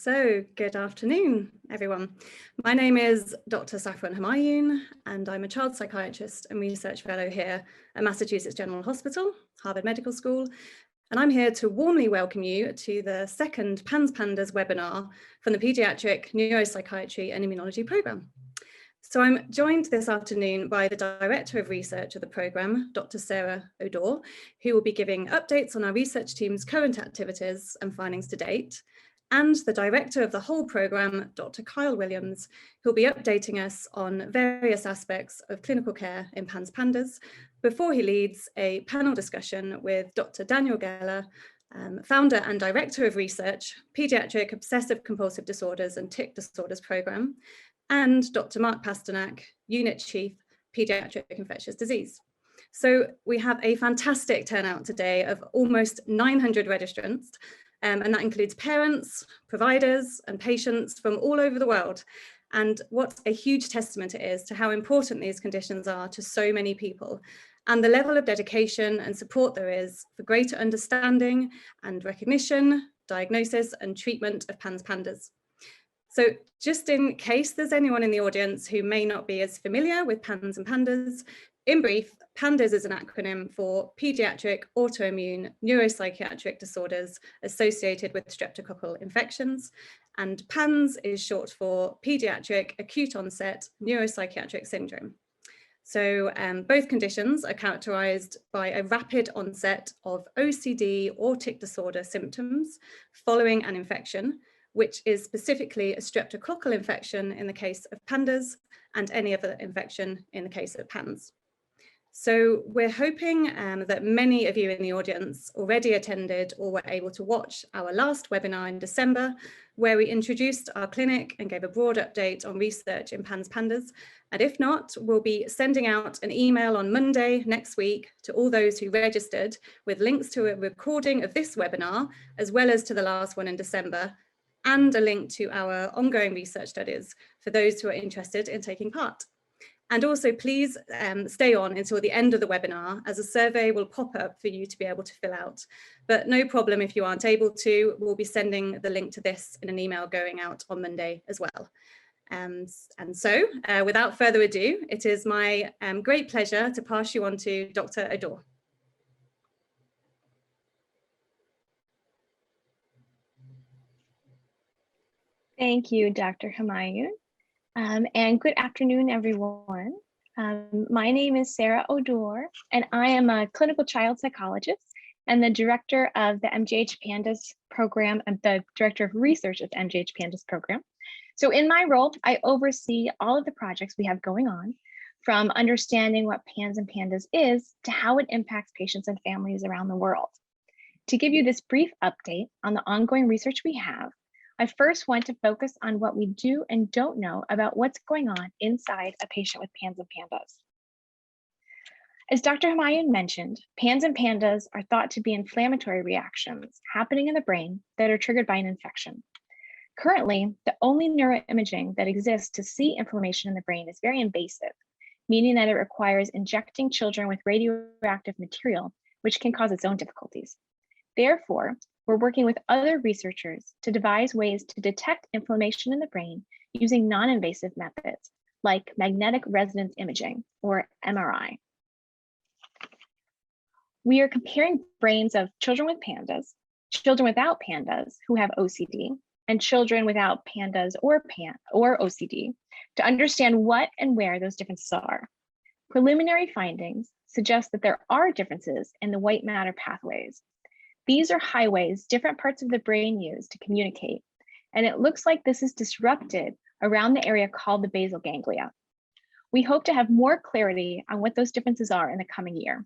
So, good afternoon, everyone. My name is Dr. Safran Humayun, and I'm a child psychiatrist and research fellow here at Massachusetts General Hospital, Harvard Medical School, and I'm here to warmly welcome you to the second PANS PANDAS webinar from the Pediatric Neuropsychiatry and Immunology Programme. So I'm joined this afternoon by the Director of Research of the programme, Dr. Sarah O'Dore, who will be giving updates on our research team's current activities and findings to date, and the Director of the whole programme, Dr. Kyle Williams, who'll be updating us on various aspects of clinical care in PANS PANDAS before he leads a panel discussion with Dr. Daniel Geller, founder and Director of Research, Pediatric Obsessive Compulsive Disorders and Tic Disorders Programme, and Dr. Mark Pasternack, Unit Chief, Pediatric Infectious Disease. So we have a fantastic turnout today of almost 900 registrants, and that includes parents, providers, and patients from all over the world. And what a huge testament it is to how important these conditions are to so many people, and the level of dedication and support there is for greater understanding and recognition, diagnosis, and treatment of PANS PANDAS. So just in case there's anyone in the audience who may not be as familiar with PANS and PANDAS, in brief, PANDAS is an acronym for Pediatric Autoimmune Neuropsychiatric Disorders associated with streptococcal infections, and PANS is short for Pediatric Acute Onset Neuropsychiatric Syndrome. So both conditions are characterized by a rapid onset of OCD or tic disorder symptoms following an infection, which is specifically a streptococcal infection in the case of PANDAS and any other infection in the case of PANS. So we're hoping that many of you in the audience already attended or were able to watch our last webinar in December, where we introduced our clinic and gave a broad update on research in PANS PANDAS. And if not, we'll be sending out an email on Monday next week to all those who registered with links to a recording of this webinar, as well as to the last one in December, and a link to our ongoing research studies for those who are interested in taking part. And also please stay on until the end of the webinar, as a survey will pop up for you to be able to fill out. But no problem if you aren't able to, we'll be sending the link to this in an email going out on Monday as well. And so without further ado, it is my great pleasure to pass you on to Dr. O'Dore. Thank you, Dr. Humayun. And good afternoon, everyone. My name is Sarah O'Dore, and I am a clinical child psychologist and the director of the MGH PANDAS program and the director of research at the MGH PANDAS program. So in my role, I oversee all of the projects we have going on, from understanding what PANS and PANDAS is to how it impacts patients and families around the world. To give you this brief update on the ongoing research we have, I first want to focus on what we do and don't know about what's going on inside a patient with PANS and PANDAS. As Dr. Humayun mentioned, PANS and PANDAS are thought to be inflammatory reactions happening in the brain that are triggered by an infection. Currently, the only neuroimaging that exists to see inflammation in the brain is very invasive, meaning that it requires injecting children with radioactive material, which can cause its own difficulties. Therefore, we're working with other researchers to devise ways to detect inflammation in the brain using non-invasive methods like magnetic resonance imaging, or MRI. We are comparing brains of children with PANDAS, children without PANDAS who have OCD, and children without PANDAS or OCD to understand what and where those differences are. Preliminary findings suggest that there are differences in the white matter pathways. These are highways different parts of the brain use to communicate, and it looks like this is disrupted around the area called the basal ganglia. We hope to have more clarity on what those differences are in the coming year.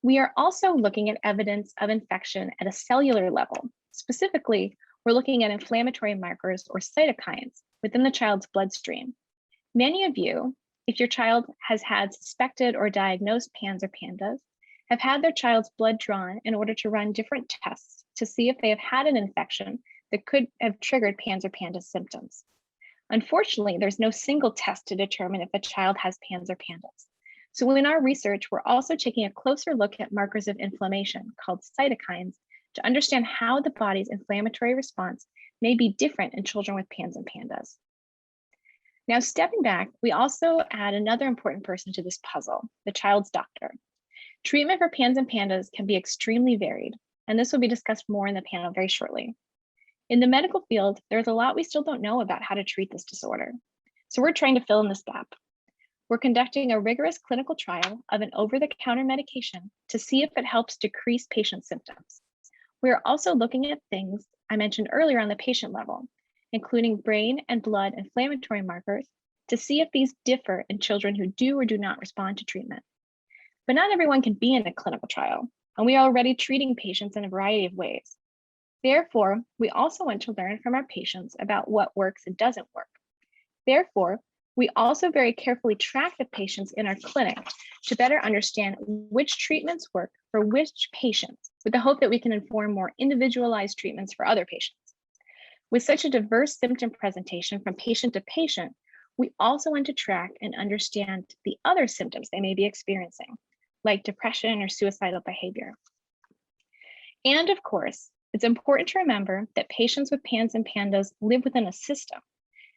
We are also looking at evidence of infection at a cellular level. Specifically, we're looking at inflammatory markers or cytokines within the child's bloodstream. Many of you, if your child has had suspected or diagnosed PANS or PANDAS, have had their child's blood drawn in order to run different tests to see if they have had an infection that could have triggered PANS or PANDAS symptoms. Unfortunately, there's no single test to determine if a child has PANS or PANDAS. So in our research, we're also taking a closer look at markers of inflammation called cytokines to understand how the body's inflammatory response may be different in children with PANS and PANDAS. Now, stepping back, we also add another important person to this puzzle, the child's doctor. Treatment for PANS and PANDAS can be extremely varied, and this will be discussed more in the panel very shortly. In the medical field, there's a lot we still don't know about how to treat this disorder. So we're trying to fill in this gap. We're conducting a rigorous clinical trial of an over-the-counter medication to see if it helps decrease patient symptoms. We are also looking at things I mentioned earlier on the patient level, including brain and blood inflammatory markers to see if these differ in children who do or do not respond to treatment. But not everyone can be in a clinical trial, and we are already treating patients in a variety of ways. Therefore, we also want to learn from our patients about what works and doesn't work. Therefore, we also very carefully track the patients in our clinic to better understand which treatments work for which patients, with the hope that we can inform more individualized treatments for other patients. With such a diverse symptom presentation from patient to patient, we also want to track and understand the other symptoms they may be experiencing, like depression or suicidal behavior. And of course, it's important to remember that patients with PANS and PANDAS live within a system.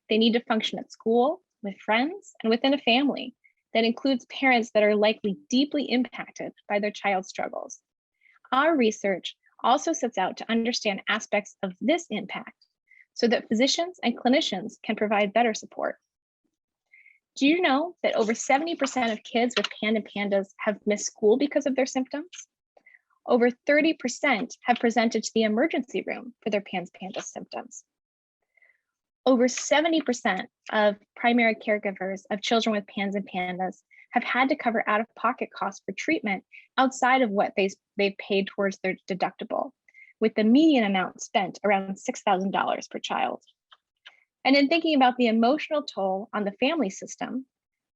They need to function at school, with friends, and within a family that includes parents that are likely deeply impacted by their child's struggles. Our research also sets out to understand aspects of this impact so that physicians and clinicians can provide better support. Do you know that over 70% of kids with PANS and PANDAS have missed school because of their symptoms? Over 30% have presented to the emergency room for their PANS PANDAS symptoms. Over 70% of primary caregivers of children with PANS and PANDAS have had to cover out-of-pocket costs for treatment outside of what they've paid towards their deductible, with the median amount spent around $6,000 per child. And in thinking about the emotional toll on the family system,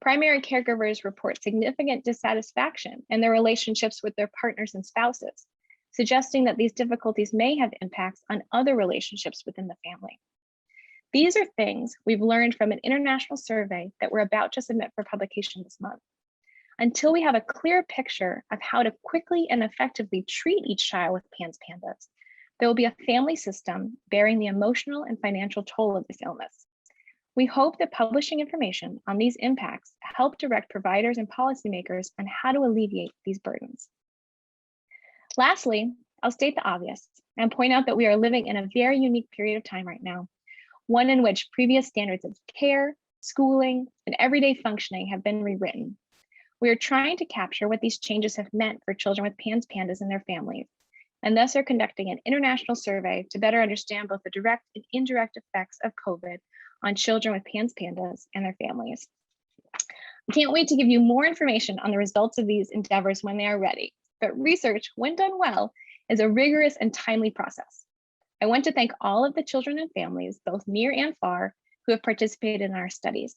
primary caregivers report significant dissatisfaction in their relationships with their partners and spouses, suggesting that these difficulties may have impacts on other relationships within the family. These are things we've learned from an international survey that we're about to submit for publication this month. Until we have a clear picture of how to quickly and effectively treat each child with PANS PANDAS, there will be a family system bearing the emotional and financial toll of this illness. We hope that publishing information on these impacts help direct providers and policymakers on how to alleviate these burdens. Lastly, I'll state the obvious and point out that we are living in a very unique period of time right now, one in which previous standards of care, schooling, and everyday functioning have been rewritten. We are trying to capture what these changes have meant for children with PANS PANDAS and their families, and thus are conducting an international survey to better understand both the direct and indirect effects of COVID on children with PANS PANDAS and their families. I can't wait to give you more information on the results of these endeavors when they are ready, but research, when done well, is a rigorous and timely process. I want to thank all of the children and families, both near and far, who have participated in our studies.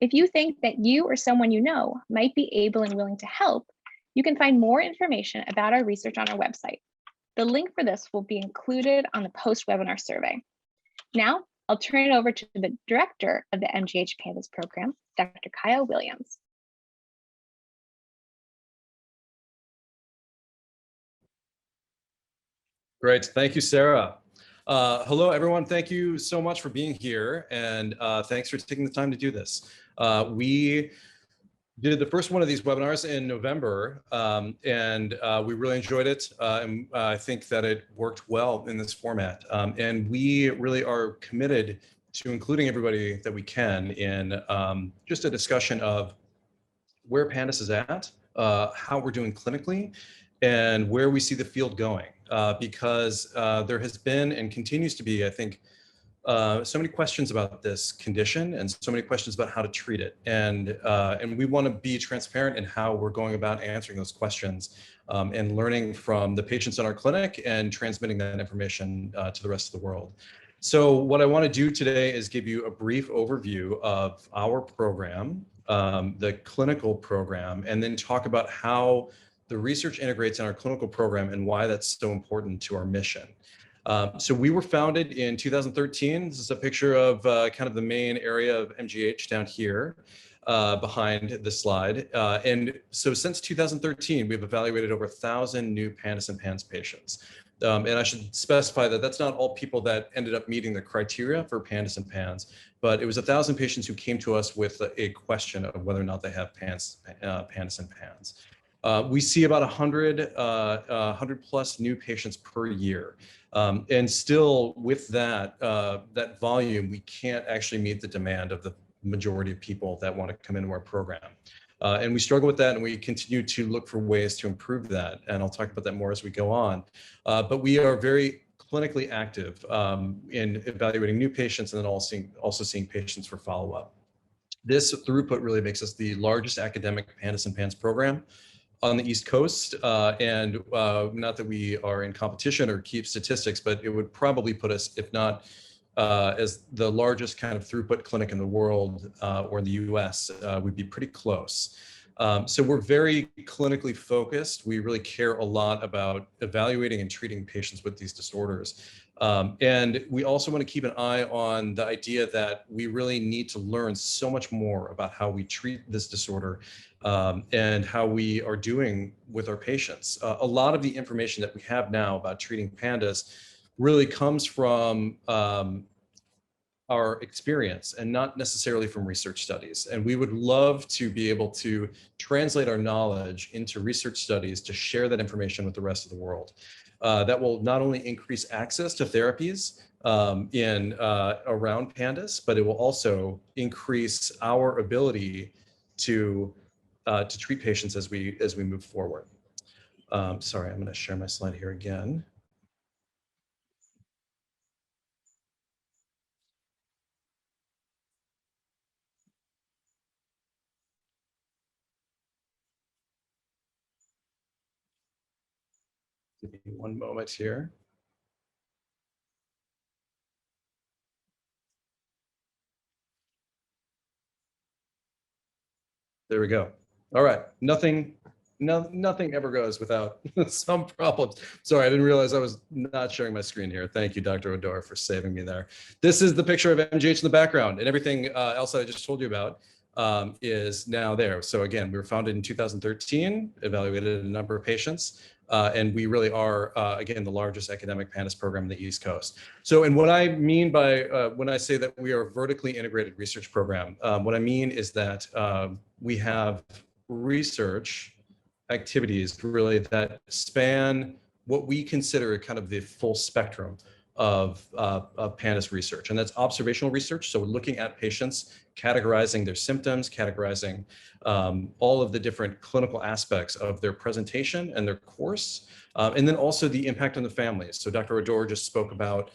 If you think that you or someone you know might be able and willing to help, you can find more information about our research on our website. The link for this will be included on the post-webinar survey. Now, I'll turn it over to the director of the MGH PANDAS program, Dr. Kyle Williams. Great, thank you, Sarah. Hello, everyone. Thank you so much for being here, and thanks for taking the time to do this. We did the first one of these webinars in November, and we really enjoyed it. And I think that it worked well in this format. And we really are committed to including everybody that we can in just a discussion of where PANDAS is at, how we're doing clinically, and where we see the field going. Because there has been and continues to be, I think, so many questions about this condition and so many questions about how to treat it. And we want to be transparent in how we're going about answering those questions and learning from the patients in our clinic and transmitting that information to the rest of the world. So what I want to do today is give you a brief overview of our program, the clinical program, and then talk about how the research integrates in our clinical program and why that's so important to our mission. So we were founded in 2013. This is a picture of kind of the main area of MGH down here behind the slide. And so since 2013, we've evaluated over 1,000 new PANDAS and PANS patients. And I should specify that that's not all people that ended up meeting the criteria for PANDAS and PANS, but it was 1,000 patients who came to us with a question of whether or not they have PANDAS and PANS. We see about 100 plus new patients per year. And still with that, that volume, we can't actually meet the demand of the majority of people that want to come into our program. And we struggle with that, and we continue to look for ways to improve that. And I'll talk about that more as we go on. But we are very clinically active in evaluating new patients and then also seeing patients for follow-up. This throughput really makes us the largest academic PANDAS and PANS program on the East Coast. And not that we are in competition or keep statistics, but it would probably put us, if not as the largest kind of throughput clinic in the world or in the US, we'd be pretty close. So we're very clinically focused. We really care a lot about evaluating and treating patients with these disorders. And we also want to keep an eye on the idea that we really need to learn so much more about how we treat this disorder and how we are doing with our patients. A lot of the information that we have now about treating PANDAS really comes from our experience and not necessarily from research studies. And we would love to be able to translate our knowledge into research studies to share that information with the rest of the world. That will not only increase access to therapies around PANDAS, but it will also increase our ability to treat patients as we move forward. Sorry, I'm going to share my slide here again. Give me one moment here. There we go. All right. Nothing ever goes without some problems. Sorry, I didn't realize I was not sharing my screen here. Thank you, Dr. Odor, for saving me there. This is the picture of MGH in the background, and everything else that I just told you about is now there. So again, we were founded in 2013, evaluated a number of patients, and we really are, again, the largest academic PANDAS program in the East Coast. So, and what I mean by when I say that we are a vertically integrated research program, what I mean is that we have research activities really that span what we consider kind of the full spectrum of PANDAS research, and that's observational research. So we're looking at patients, categorizing their symptoms, categorizing all of the different clinical aspects of their presentation and their course, and then also the impact on the families. So Dr. Odor just spoke about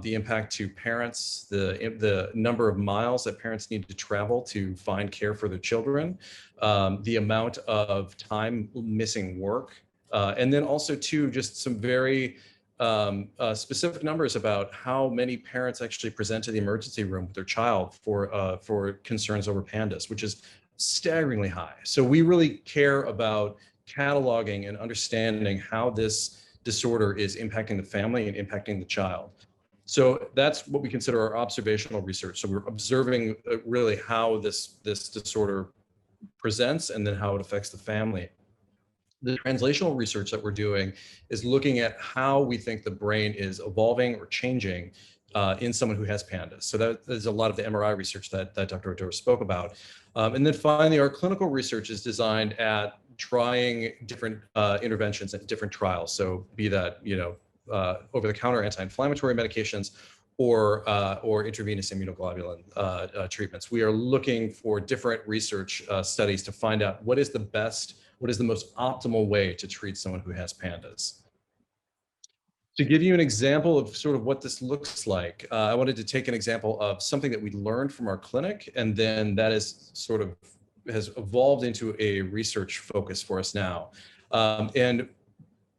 the impact to parents, the number of miles that parents need to travel to find care for their children, the amount of time missing work, and then also too, just some very specific numbers about how many parents actually present to the emergency room with their child for concerns over PANDAS, which is staggeringly high. So we really care about cataloging and understanding how this disorder is impacting the family and impacting the child. So that's what we consider our observational research. So we're observing really how this disorder presents and then how it affects the family. The translational research that we're doing is looking at how we think the brain is evolving or changing in someone who has PANDAS. So that is a lot of the MRI research that Dr. Odor spoke about. And then finally, our clinical research is designed at trying different interventions at different trials. So be that, over-the-counter anti-inflammatory medications or intravenous immunoglobulin treatments. We are looking for different research studies to find out what is the most optimal way to treat someone who has PANDAS. To give you an example of sort of what this looks like, I wanted to take an example of something that we learned from our clinic, and then that is sort of has evolved into a research focus for us now. And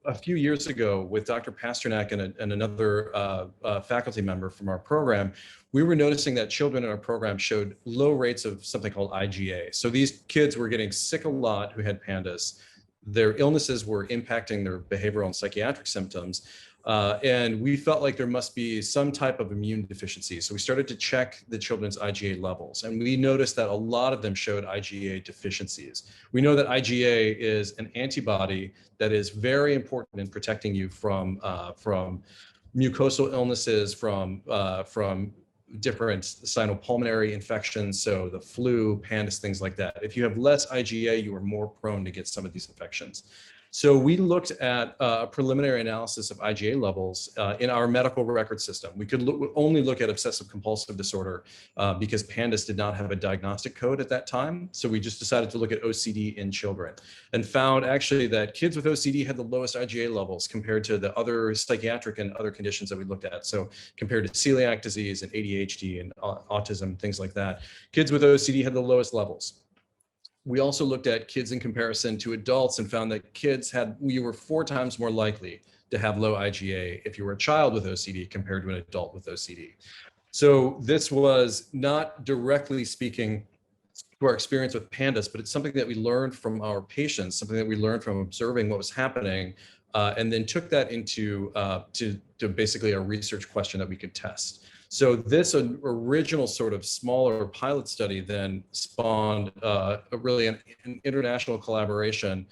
a few years ago with Dr. Pasternack and another faculty member from our program, we were noticing that children in our program showed low rates of something called IgA. So these kids were getting sick a lot who had PANDAS. Their illnesses were impacting their behavioral and psychiatric symptoms, And we felt like there must be some type of immune deficiency. So we started to check the children's IgA levels, and we noticed that a lot of them showed IgA deficiencies. We know that IgA is an antibody that is very important in protecting you from mucosal illnesses, from different sinopulmonary infections, so the flu, PANDAS, things like that. If you have less IgA, you are more prone to get some of these infections. So we looked at a preliminary analysis of IgA levels in our medical record system. We could only look at obsessive compulsive disorder because PANDAS did not have a diagnostic code at that time. So we just decided to look at OCD in children and found actually that kids with OCD had the lowest IgA levels compared to the other psychiatric and other conditions that we looked at. So compared to celiac disease and ADHD and autism, things like that, kids with OCD had the lowest levels. We also looked at kids in comparison to adults and found that you were 4 times more likely to have low IgA if you were a child with OCD compared to an adult with OCD. So this was not directly speaking to our experience with PANDAS, but it's something that we learned from our patients, something that we learned from observing what was happening, and then took that into to basically a research question that we could test. So this original sort of smaller pilot study then spawned really an international collaboration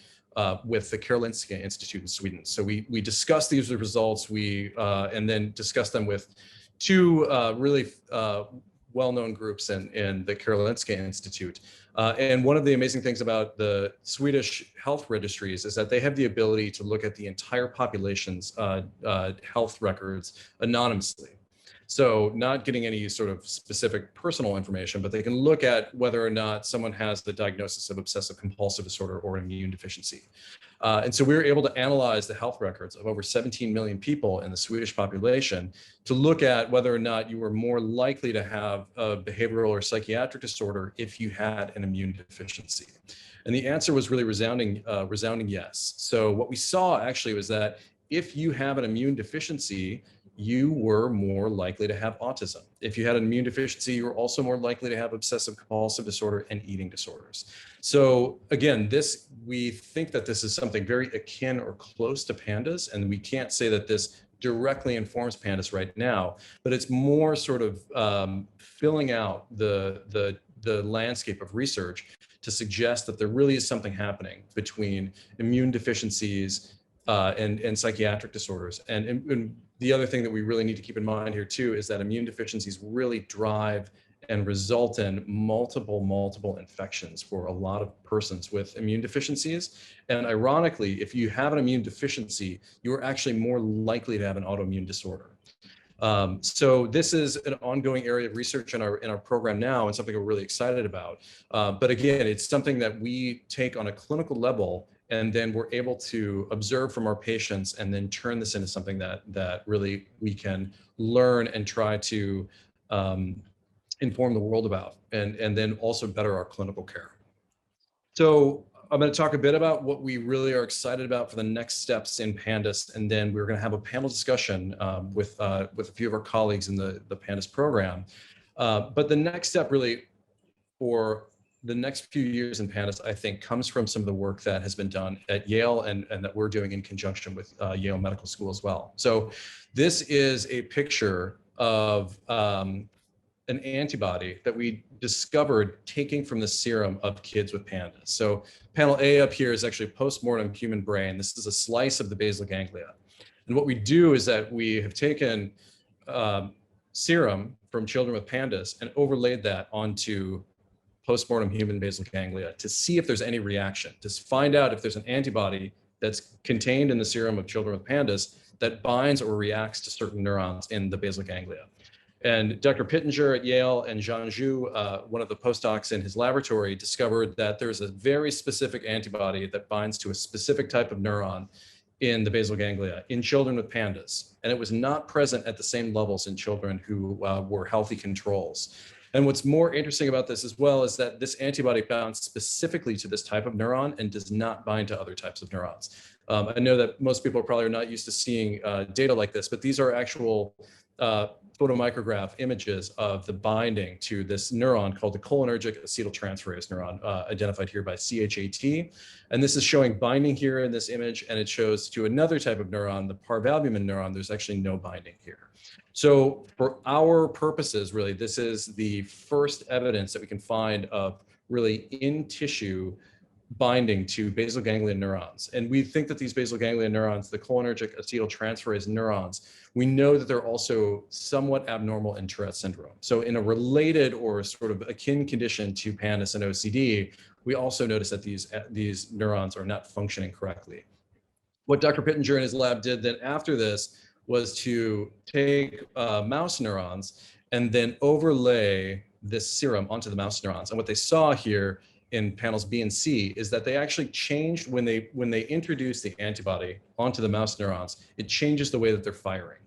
with the Karolinska Institute in Sweden. So we discussed these results, and then discussed them with 2 really well-known groups in the Karolinska Institute. And one of the amazing things about the Swedish health registries is that they have the ability to look at the entire population's health records anonymously. So not getting any sort of specific personal information, but they can look at whether or not someone has the diagnosis of obsessive compulsive disorder or immune deficiency. And so we were able to analyze the health records of over 17 million people in the Swedish population to look at whether or not you were more likely to have a behavioral or psychiatric disorder if you had an immune deficiency. And the answer was really resounding yes. So what we saw actually was that if you have an immune deficiency, you were more likely to have autism. If you had an immune deficiency, you were also more likely to have obsessive compulsive disorder and eating disorders. So again, we think that this is something very akin or close to PANDAS, and we can't say that this directly informs PANDAS right now, but it's more sort of filling out the landscape of research to suggest that there really is something happening between immune deficiencies and psychiatric disorders. And the other thing that we really need to keep in mind here too is that immune deficiencies really drive and result in multiple infections for a lot of persons with immune deficiencies. And ironically, if you have an immune deficiency, you're actually more likely to have an autoimmune disorder. So this is an ongoing area of research in our program now, and something we're really excited about. But again, it's something that we take on a clinical level, and then we're able to observe from our patients and then turn this into something that really we can learn and try to inform the world about, and then also better our clinical care. So I'm going to talk a bit about what we really are excited about for the next steps in PANDAS, and then we're going to have a panel discussion with a few of our colleagues in the PANDAS program. But the next step really for the next few years in PANDAS, I think, comes from some of the work that has been done at Yale and that we're doing in conjunction with Yale Medical School as well. So this is a picture of an antibody that we discovered taking from the serum of kids with PANDAS. So panel A up here is actually postmortem human brain. This is a slice of the basal ganglia. And what we do is that we have taken serum from children with PANDAS and overlaid that onto postmortem human basal ganglia to see if there's any reaction, to find out if there's an antibody that's contained in the serum of children with PANDAS that binds or reacts to certain neurons in the basal ganglia. And Dr. Pittenger at Yale and Jean Zhu, one of the postdocs in his laboratory, discovered that there's a very specific antibody that binds to a specific type of neuron in the basal ganglia in children with PANDAS. And it was not present at the same levels in children who were healthy controls. And what's more interesting about this as well is that this antibody binds specifically to this type of neuron and does not bind to other types of neurons. I know that most people probably are not used to seeing data like this, but these are actual photomicrograph images of the binding to this neuron called the cholinergic acetyltransferase neuron, identified here by CHAT. And this is showing binding here in this image, and it shows to another type of neuron, the parvalbumin neuron, there's actually no binding here. So for our purposes, really, this is the first evidence that we can find of really in tissue binding to basal ganglion neurons. And we think that these basal ganglion neurons, the cholinergic acetyltransferase neurons, we know that they're also somewhat abnormal in Tourette syndrome. So in a related or sort of akin condition to PANDAS and OCD, we also notice that these neurons are not functioning correctly. What Dr. Pittenger and his lab did then after this was to take mouse neurons and then overlay this serum onto the mouse neurons. And what they saw here in panels B and C is that they actually changed when they introduce the antibody onto the mouse neurons, it changes the way that they're firing.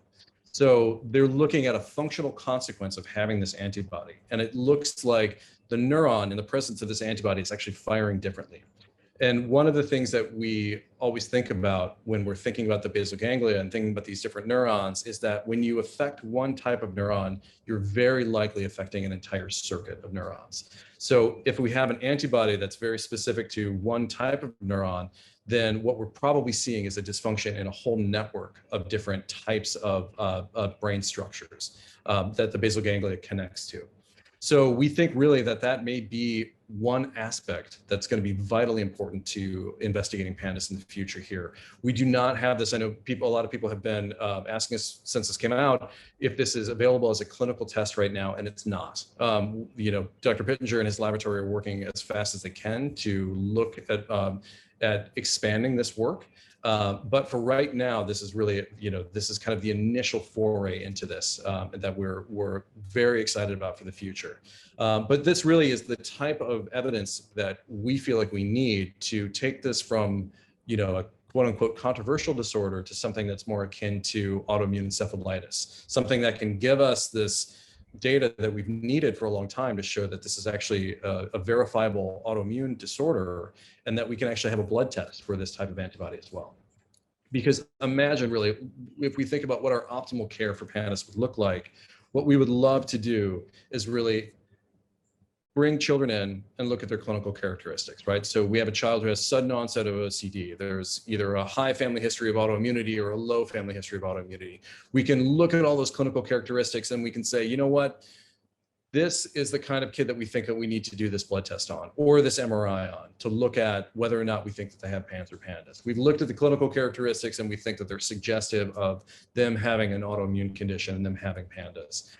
So they're looking at a functional consequence of having this antibody. And it looks like the neuron in the presence of this antibody is actually firing differently. And one of the things that we always think about when we're thinking about the basal ganglia and thinking about these different neurons is that when you affect one type of neuron, you're very likely affecting an entire circuit of neurons. So if we have an antibody that's very specific to one type of neuron, then what we're probably seeing is a dysfunction in a whole network of different types of brain structures that the basal ganglia connects to. So we think really that that may be one aspect that's going to be vitally important to investigating PANDAS in the future here. We do not have this. I know a lot of people have been asking us since this came out if this is available as a clinical test right now, and it's not. You know, Dr. Pittenger and his laboratory are working as fast as they can to look at expanding this work. But for right now, this is really, you know, this is kind of the initial foray into this that we're very excited about for the future. But this really is the type of evidence that we feel like we need to take this from, you know, a quote unquote controversial disorder to something that's more akin to autoimmune encephalitis, something that can give us this data that we've needed for a long time to show that this is actually a verifiable autoimmune disorder and that we can actually have a blood test for this type of antibody as well. Because imagine really, if we think about what our optimal care for PANDAS would look like, what we would love to do is really bring children in and look at their clinical characteristics, right? So we have a child who has sudden onset of OCD. There's either a high family history of autoimmunity or a low family history of autoimmunity. We can look at all those clinical characteristics and we can say, you know what? This is the kind of kid that we think that we need to do this blood test on or this MRI on to look at whether or not we think that they have PANS or PANDAS. We've looked at the clinical characteristics and we think that they're suggestive of them having an autoimmune condition and them having PANDAS.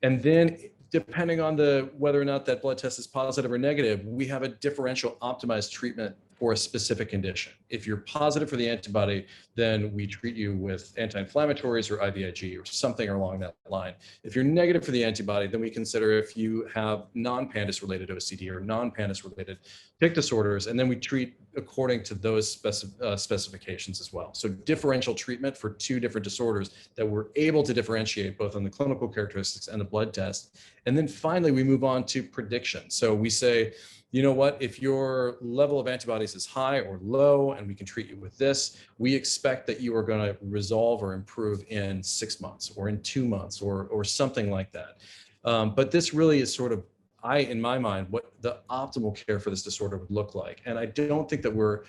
And then depending on whether or not that blood test is positive or negative, we have a differential optimized treatment for a specific condition. If you're positive for the antibody, then we treat you with anti-inflammatories or IVIG or something along that line. If you're negative for the antibody, then we consider if you have non-PANDAS related OCD or non-PANDAS related tic disorders, and then we treat according to those specifications as well. So differential treatment for two different disorders that we're able to differentiate both on the clinical characteristics and the blood test. And then finally, we move on to prediction. So we say, you know what, if your level of antibodies is high or low, and we can treat you with this, we expect that you are going to resolve or improve in 6 months or in 2 months or something like that. But this really is sort of, in my mind, what the optimal care for this disorder would look like. And I don't think that we're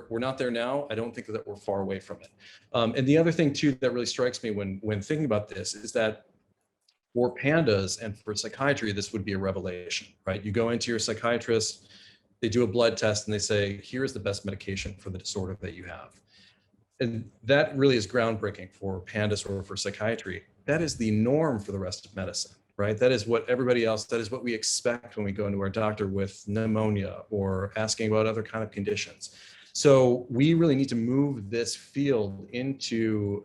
not there now. I don't think that we're far away from it. And the other thing too that really strikes me when thinking about this is that for PANDAS and for psychiatry, this would be a revelation, right? You go into your psychiatrist, they do a blood test and they say, here's the best medication for the disorder that you have. And that really is groundbreaking for PANDAS or for psychiatry. That is the norm for the rest of medicine, right? That is what everybody else, that is what we expect when we go into our doctor with pneumonia or asking about other kind of conditions. So we really need to move this field into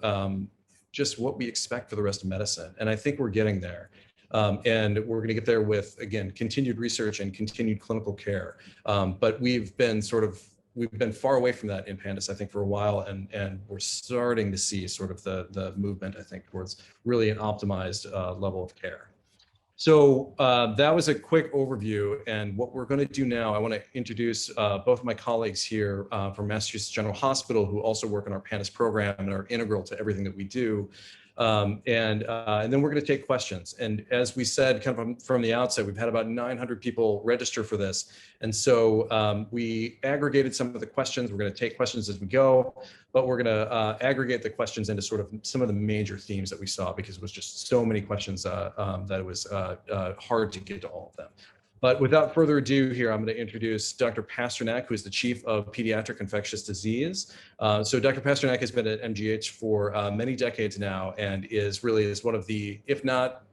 just what we expect for the rest of medicine. And I think we're getting there. And we're going to get there with, again, continued research and continued clinical care. But we've been far away from that in PANDAS, I think, for a while. And we're starting to see sort of the movement, I think, towards really an optimized level of care. So that was a quick overview. And what we're going to do now, I want to introduce both of my colleagues here from Massachusetts General Hospital, who also work in our PANDAS program and are integral to everything that we do. And then we're going to take questions. And as we said, kind of from the outset, we've had about 900 people register for this. And so we aggregated some of the questions. We're going to take questions as we go, but we're going to aggregate the questions into sort of some of the major themes that we saw, because it was just so many questions that it was hard to get to all of them. But without further ado here, I'm going to introduce Dr. Pasternack, who is the Chief of Pediatric Infectious Disease. So Dr. Pasternack has been at MGH for many decades now, and is one of the, if not,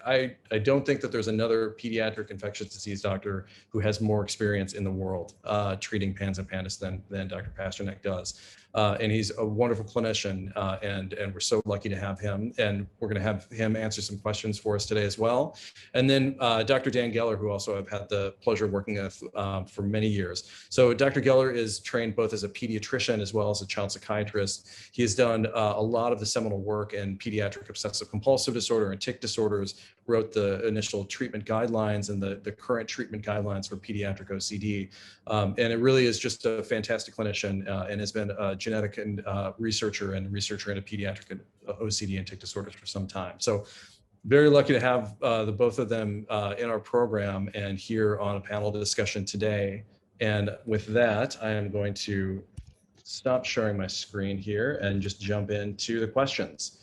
I don't think that there's another pediatric infectious disease doctor who has more experience in the world treating PANS and PANDAS than Dr. Pasternack does. And he's a wonderful clinician, and we're so lucky to have him. And we're going to have him answer some questions for us today as well. And then Dr. Dan Geller, who also I've had the pleasure of working with for many years. So Dr. Geller is trained both as a pediatrician as well as a child psychiatrist. He has done a lot of the seminal work in pediatric obsessive compulsive disorder and tic disorders, wrote the initial treatment guidelines and the current treatment guidelines for pediatric OCD. And it really is just a fantastic clinician, and has been a genetic and researcher into pediatric OCD and tic disorders for some time. So very lucky to have the both of them in our program and here on a panel discussion today. And with that, I am going to stop sharing my screen here and just jump into the questions.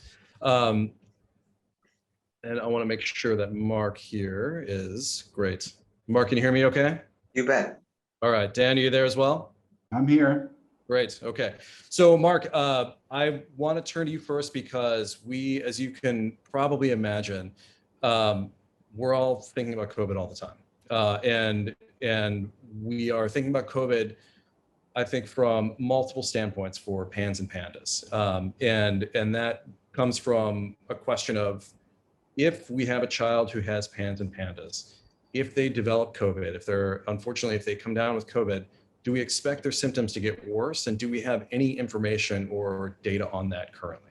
And I want to make sure that Mark here is great. Mark, can you hear me okay? You bet. All right, Dan, are you there as well? I'm here. Great, okay. So Mark, I want to turn to you first because we, as you can probably imagine, we're all thinking about COVID all the time. And we are thinking about COVID, I think, from multiple standpoints for PANS and PANDAS. And that comes from a question of, if we have a child who has PANS and PANDAS, if they develop COVID, if they come down with COVID, do we expect their symptoms to get worse? And do we have any information or data on that currently?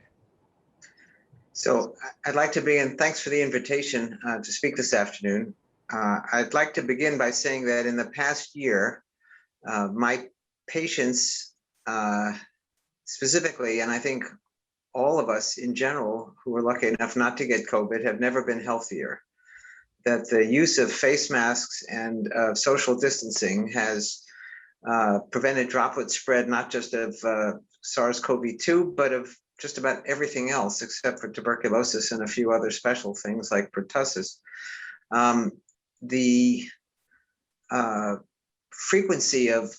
So I'd like to begin, thanks for the invitation to speak this afternoon. I'd like to begin by saying that in the past year, my patients specifically, and I think all of us in general who are lucky enough not to get COVID, have never been healthier. That the use of face masks and social distancing has prevented droplet spread, not just of SARS-CoV-2, but of just about everything else except for tuberculosis and a few other special things like pertussis. The frequency of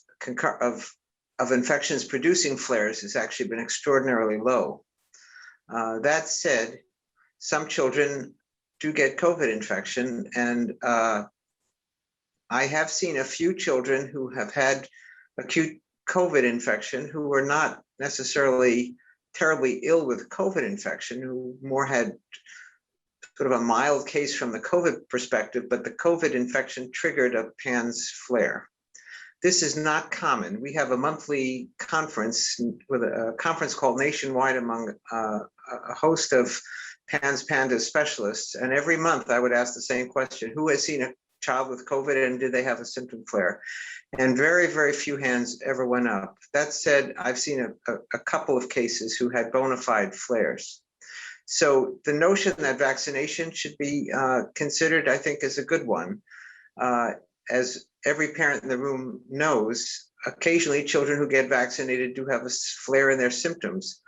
infections producing flares has actually been extraordinarily low. That said, some children do get COVID infection, and I have seen a few children who have had acute COVID infection who were not necessarily terribly ill with COVID infection, who more had sort of a mild case from the COVID perspective, but the COVID infection triggered a PANS flare. This is not common. We have a monthly conference with a conference called Nationwide among a host of PANS PANDAS specialists. And every month I would ask the same question: who has seen a child with COVID and did they have a symptom flare? And very, very few hands ever went up. That said, I've seen a couple of cases who had bona fide flares. So the notion that vaccination should be considered, I think, is a good one. As every parent in the room knows, occasionally children who get vaccinated do have a flare in their symptoms.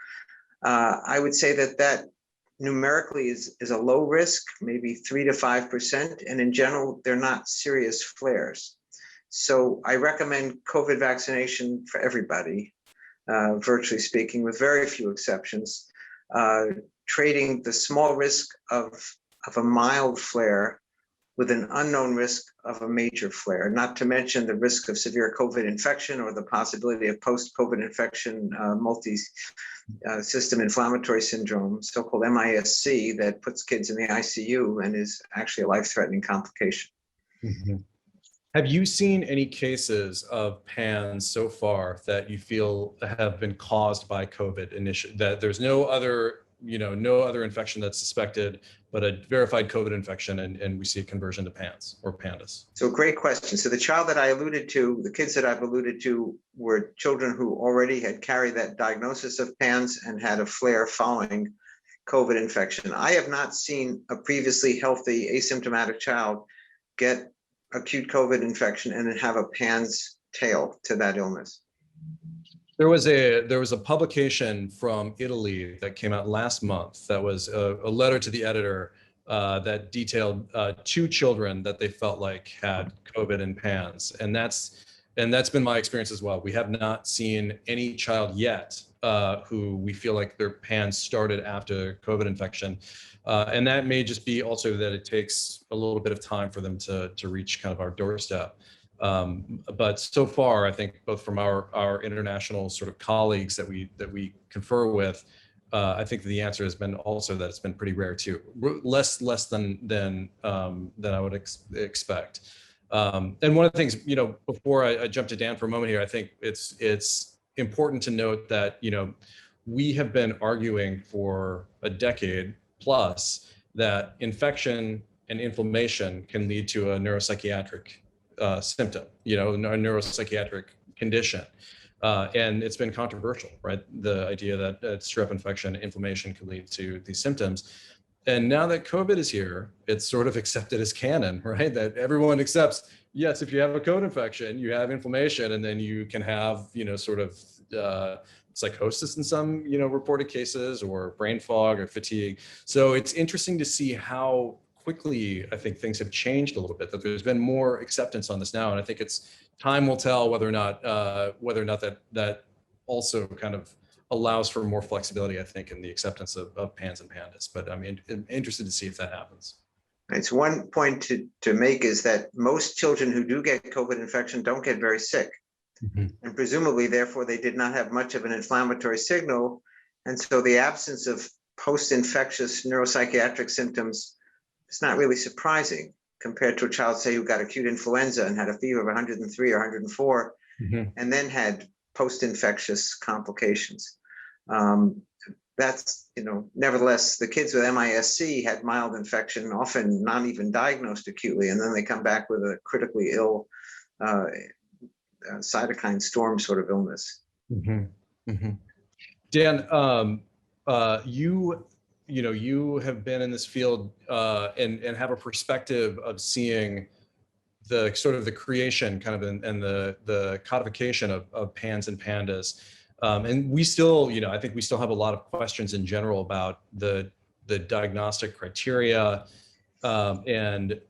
I would say that numerically is a low risk, maybe 3 to 5%, and in general, they're not serious flares. So I recommend COVID vaccination for everybody, virtually speaking, with very few exceptions, trading the small risk of a mild flare with an unknown risk of a major flare, not to mention the risk of severe COVID infection or the possibility of post-COVID infection, multi-system inflammatory syndrome, so-called MISC, that puts kids in the ICU and is actually a life-threatening complication. Mm-hmm. Have you seen any cases of PANS so far that you feel have been caused by COVID initially, that there's no other infection that's suspected, but a verified COVID infection, and we see a conversion to PANS or PANDAS? So great question. So the child that I alluded to, the kids that I've alluded to, were children who already had carried that diagnosis of PANS and had a flare following COVID infection. I have not seen a previously healthy asymptomatic child get acute COVID infection and then have a PANS tail to that illness. There was a publication from Italy that came out last month that was a letter to the editor that detailed 2 children that they felt like had COVID and PANS, and that's been my experience as well. We have not seen any child yet who we feel like their PANS started after COVID infection, and that may just be also that it takes a little bit of time for them to reach kind of our doorstep. But so far, I think both from our international sort of colleagues that we confer with, I think the answer has been also that it's been pretty rare too, less than I would expect. And one of the things, before I jump to Dan for a moment here, I think it's important to note that we have been arguing for a decade plus that infection and inflammation can lead to a neuropsychiatric symptom, a neuropsychiatric condition. And it's been controversial, right? The idea that strep infection, inflammation can lead to these symptoms. And now that COVID is here, it's sort of accepted as canon, right? That everyone accepts, yes, if you have a COVID infection, you have inflammation, and then you can have, sort of psychosis in some, reported cases, or brain fog or fatigue. So it's interesting to see how quickly I think things have changed a little bit, that there's been more acceptance on this now. And I think time will tell whether or not that also kind of allows for more flexibility, I think, in the acceptance of PANS and PANDAS. But I'm interested to see if that happens. Right, so one point to make is that most children who do get COVID infection don't get very sick. Mm-hmm. And presumably, therefore, they did not have much of an inflammatory signal. And so the absence of post-infectious neuropsychiatric symptoms is not really surprising compared to a child, say, who got acute influenza and had a fever of 103 or 104, mm-hmm. and then had post-infectious complications. That's, nevertheless, the kids with MIS-C had mild infection, often not even diagnosed acutely, and then they come back with a critically ill cytokine storm sort of illness. Mm-hmm. Mm-hmm. Dan, you have been in this field and have a perspective of seeing the sort of the creation kind of and the codification of PANS and PANDAS. And we still, I think we still have a lot of questions in general about the diagnostic criteria and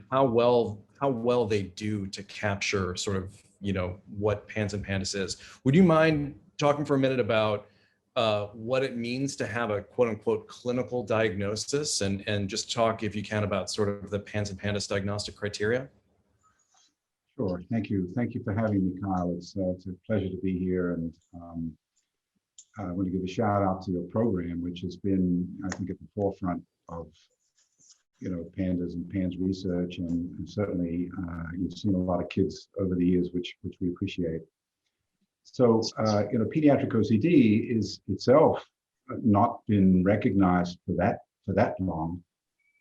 how well they do to capture sort of, what PANS and PANDAS is. Would you mind talking for a minute about what it means to have a quote unquote clinical diagnosis, and just talk, if you can, about sort of the PANS and PANDAS diagnostic criteria? Sure. Thank you. Thank you for having me, Kyle. It's a pleasure to be here. And I want to give a shout out to your program, which has been, I think, at the forefront of, PANDAS and PANS research. And certainly you've seen a lot of kids over the years, which we appreciate. So, pediatric OCD is itself not been recognized for that long.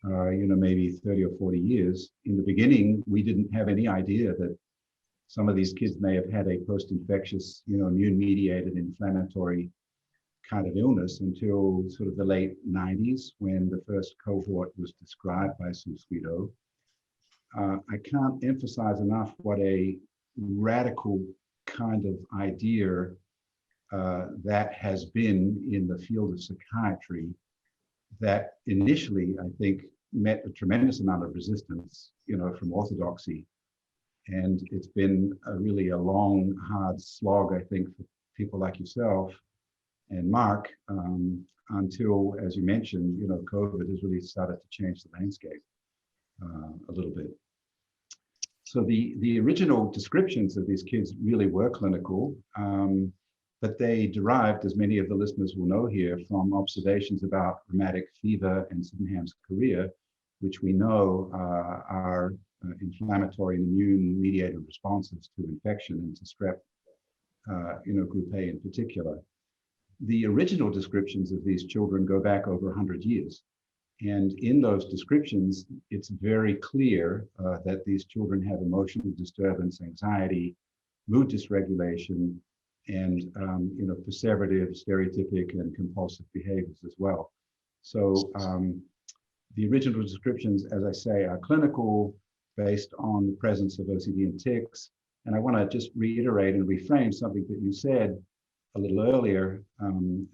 Maybe 30 or 40 years. In the beginning, we didn't have any idea that some of these kids may have had a post-infectious, immune-mediated inflammatory kind of illness until sort of the late 90s, when the first cohort was described by Sue Sweeto. I can't emphasize enough what a radical kind of idea that has been in the field of psychiatry, that initially, I think, met a tremendous amount of resistance, from orthodoxy. And it's been really a long, hard slog, I think, for people like yourself and Mark, until, as you mentioned, COVID has really started to change the landscape a little bit. So the original descriptions of these kids really were clinical, but they derived, as many of the listeners will know here, from observations about rheumatic fever and Sydenham's chorea, which we know are inflammatory and immune-mediated responses to infection and to strep, group A in particular. The original descriptions of these children go back over 100 years. And in those descriptions, it's very clear that these children have emotional disturbance, anxiety, mood dysregulation, and perseverative, stereotypic, and compulsive behaviors as well. So the original descriptions, as I say, are clinical, based on the presence of OCD and tics. And I want to just reiterate and reframe something that you said a little earlier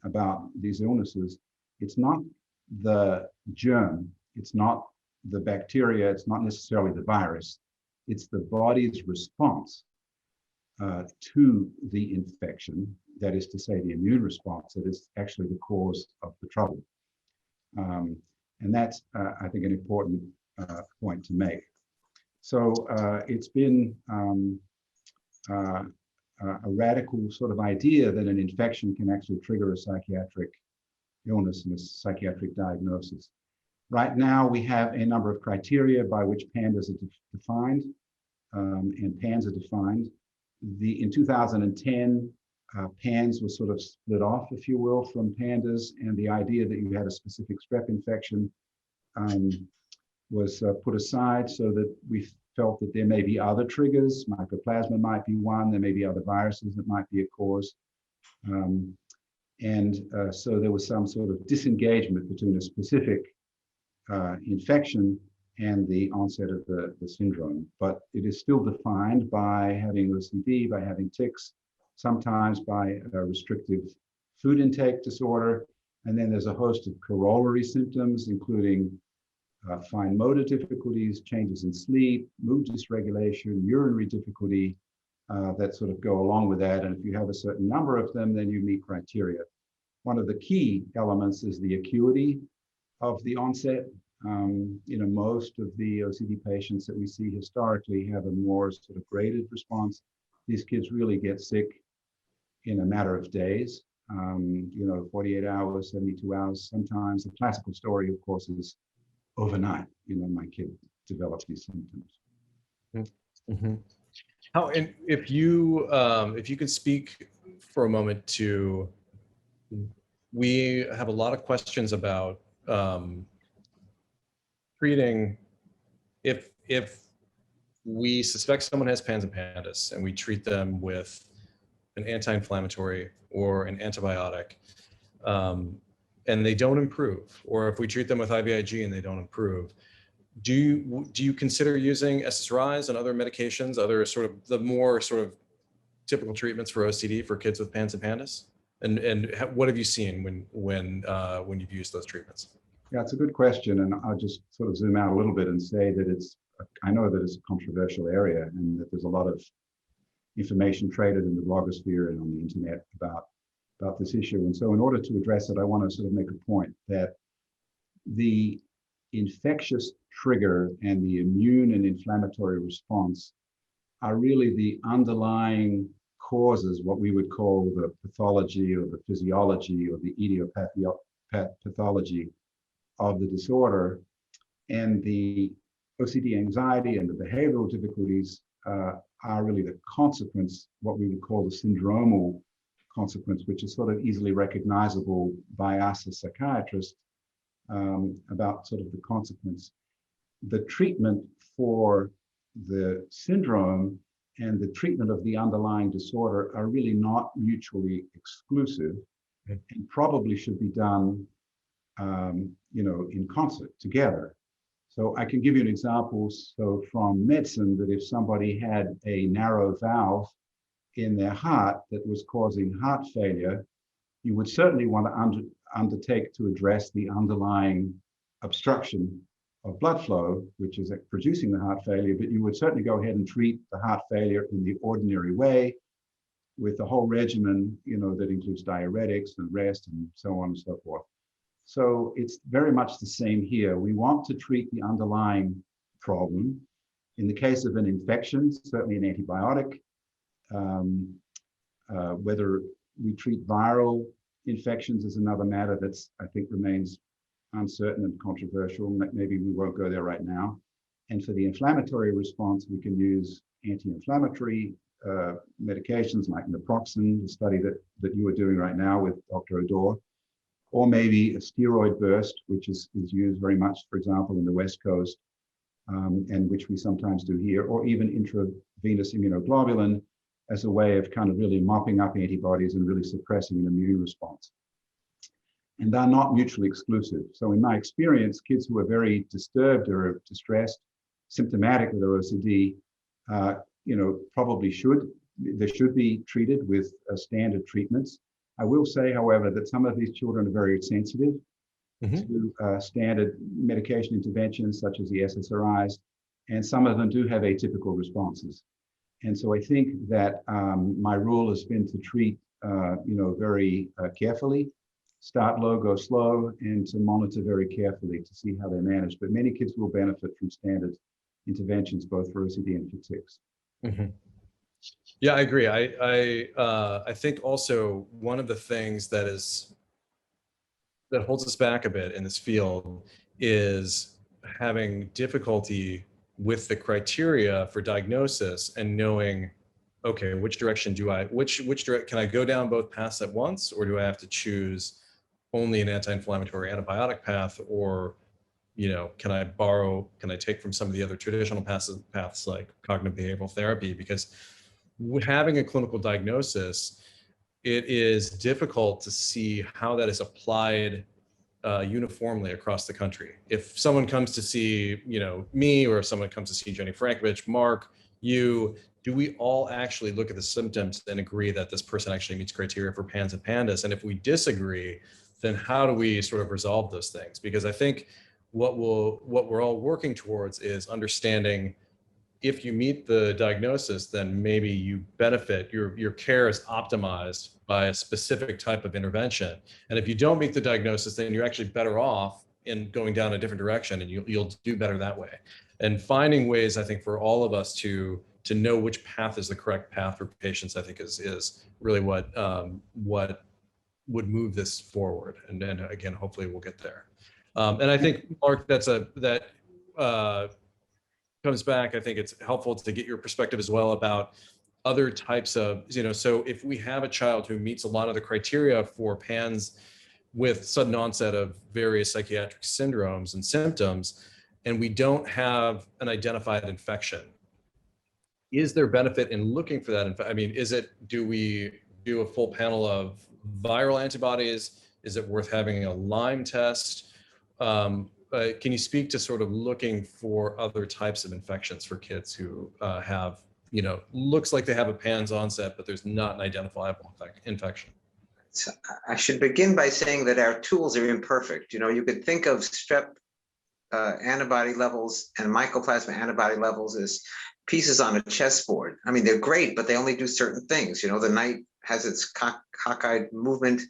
about these illnesses. It's not the germ, it's not the bacteria, it's not necessarily the virus, it's the body's response to the infection, that is to say, the immune response, that is actually the cause of the trouble. And that's, I think, an important point to make. So it's been a radical sort of idea that an infection can actually trigger a psychiatric illness and a psychiatric diagnosis. Right now, we have a number of criteria by which PANDAS are defined and PANS are defined. In 2010, PANS was sort of split off, if you will, from PANDAS, and the idea that you had a specific strep infection was put aside, so that we felt that there may be other triggers. Mycoplasma might be one, there may be other viruses that might be a cause. So there was some sort of disengagement between a specific infection and the onset of the syndrome. But it is still defined by having OCD, by having tics, sometimes by a restrictive food intake disorder. And then there's a host of corollary symptoms, including fine motor difficulties, changes in sleep, mood dysregulation, urinary difficulty that sort of go along with that. And if you have a certain number of them, then you meet criteria. One of the key elements is the acuity of the onset. Most of the OCD patients that we see historically have a more sort of graded response. These kids really get sick in a matter of days, 48 hours, 72 hours sometimes. The classical story, of course, is overnight. My kid developed these symptoms. Mm-hmm. How, and if you could speak for a moment to, we have a lot of questions about treating, if we suspect someone has PANS and PANDAS and we treat them with an anti-inflammatory or an antibiotic, and they don't improve, or if we treat them with IVIG and they don't improve, do you consider using SSRIs and other medications, other sort of the more sort of typical treatments for OCD for kids with PANS and PANDAS? And what have you seen when you've used those treatments? Yeah, it's a good question, and I'll just sort of zoom out a little bit and say that I know that it's a controversial area, and that there's a lot of information traded in the blogosphere and on the internet about this issue. And so in order to address it, I want to sort of make a point that the infectious trigger and the immune and inflammatory response are really the underlying causes, what we would call the pathology or the physiology or the idiopathology of the disorder. And the OCD anxiety and the behavioral difficulties are really the consequence, what we would call the syndromal consequence, which is sort of easily recognizable by us as psychiatrists about sort of the consequence. The treatment for the syndrome and the treatment of the underlying disorder are really not mutually exclusive, and probably should be done in concert together. So I can give you an example. So from medicine, that if somebody had a narrow valve in their heart that was causing heart failure, you would certainly want to undertake to address the underlying obstruction of blood flow, which is producing the heart failure, but you would certainly go ahead and treat the heart failure in the ordinary way with the whole regimen, that includes diuretics and rest and so on and so forth. So it's very much the same here. We want to treat the underlying problem. In the case of an infection, certainly an antibiotic. Whether we treat viral infections is another matter that's, I think, remains uncertain and controversial. Maybe we won't go there right now. And for the inflammatory response, we can use anti-inflammatory medications like naproxen, the study that you are doing right now with Dr. Odor, or maybe a steroid burst, which is used very much, for example, in the West Coast, and which we sometimes do here, or even intravenous immunoglobulin as a way of kind of really mopping up antibodies and really suppressing an immune response. and they're not mutually exclusive. So in my experience, kids who are very disturbed or distressed, symptomatic with their OCD, probably they should be treated with standard treatments. I will say, however, that some of these children are very sensitive to standard medication interventions such as the SSRIs, and some of them do have atypical responses. And so I think that my rule has been to treat, very carefully, start low, go slow, and to monitor very carefully to see how they manage. But many kids will benefit from standard interventions, both for OCD and for tics. Yeah, I agree. I think also one of the things that holds us back a bit in this field is having difficulty with the criteria for diagnosis and knowing, okay, which direction can I go down both paths at once, or do I have to choose only an anti-inflammatory antibiotic path, or can I take from some of the other traditional paths like cognitive behavioral therapy? Because having a clinical diagnosis, it is difficult to see how that is applied uniformly across the country. If someone comes to see, me, or if someone comes to see Jenny Frankovich, Mark, do we all actually look at the symptoms and agree that this person actually meets criteria for PANS and PANDAS? And if we disagree, then how do we sort of resolve those things? Because I think what we're all working towards is understanding, if you meet the diagnosis, then maybe you benefit, your care is optimized by a specific type of intervention. And if you don't meet the diagnosis, then you're actually better off in going down a different direction, and you'll do better that way. And finding ways, I think, for all of us to know which path is the correct path for patients, I think is really what would move this forward. And then again, hopefully we'll get there. And I think, Mark, that comes back. I think it's helpful to get your perspective as well about other types of, so if we have a child who meets a lot of the criteria for PANS with sudden onset of various psychiatric syndromes and symptoms, and we don't have an identified infection, is there benefit in looking for that? I mean, do we do a full panel of viral antibodies? Is it worth having a Lyme test? Can you speak to sort of looking for other types of infections for kids who have, looks like they have a PANS onset, but there's not an identifiable infection? So I should begin by saying that our tools are imperfect. You could think of strep antibody levels and mycoplasma antibody levels as pieces on a chessboard. I mean, they're great, but they only do certain things. The knight has its cockeyed movement,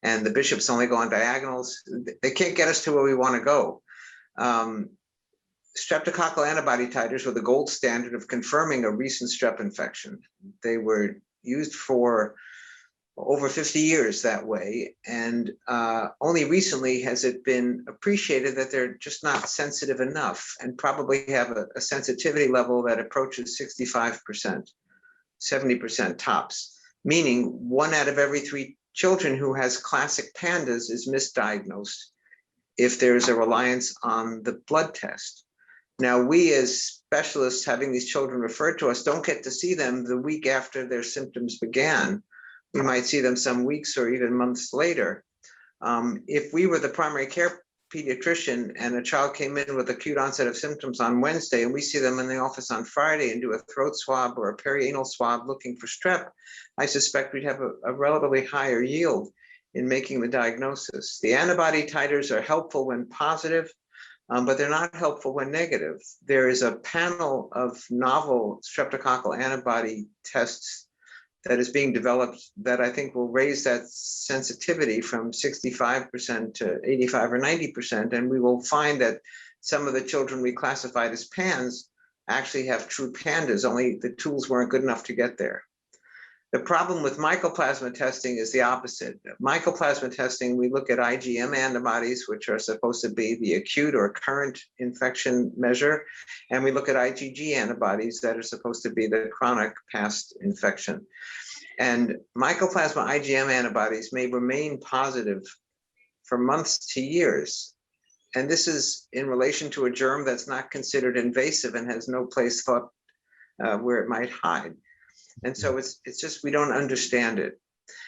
and the bishops only go on diagonals. They can't get us to where we want to go. Streptococcal antibody titers were the gold standard of confirming a recent strep infection. They were used for over 50 years that way, and only recently has it been appreciated that they're just not sensitive enough, and probably have a sensitivity level that approaches 65%, 70% tops, meaning 1 out of every 3 children who has classic PANDAS is misdiagnosed if there's a reliance on the blood test. Now, we as specialists having these children referred to us don't get to see them the week after their symptoms began. We might see them some weeks or even months later. If we were the primary care pediatrician and a child came in with acute onset of symptoms on Wednesday, and we see them in the office on Friday and do a throat swab or a perianal swab looking for strep, I suspect we'd have a relatively higher yield in making the diagnosis. The antibody titers are helpful when positive, but they're not helpful when negative. There is a panel of novel streptococcal antibody tests that is being developed that I think will raise that sensitivity from 65% to 85 or 90%. And we will find that some of the children we classified as PANS actually have true PANDAS, only the tools weren't good enough to get there. The problem with mycoplasma testing is the opposite. Mycoplasma testing, we look at IgM antibodies, which are supposed to be the acute or current infection measure, and we look at IgG antibodies that are supposed to be the chronic past infection. And mycoplasma IgM antibodies may remain positive for months to years. And this is in relation to a germ that's not considered invasive and has no place thought where it might hide. And so it's just, we don't understand it.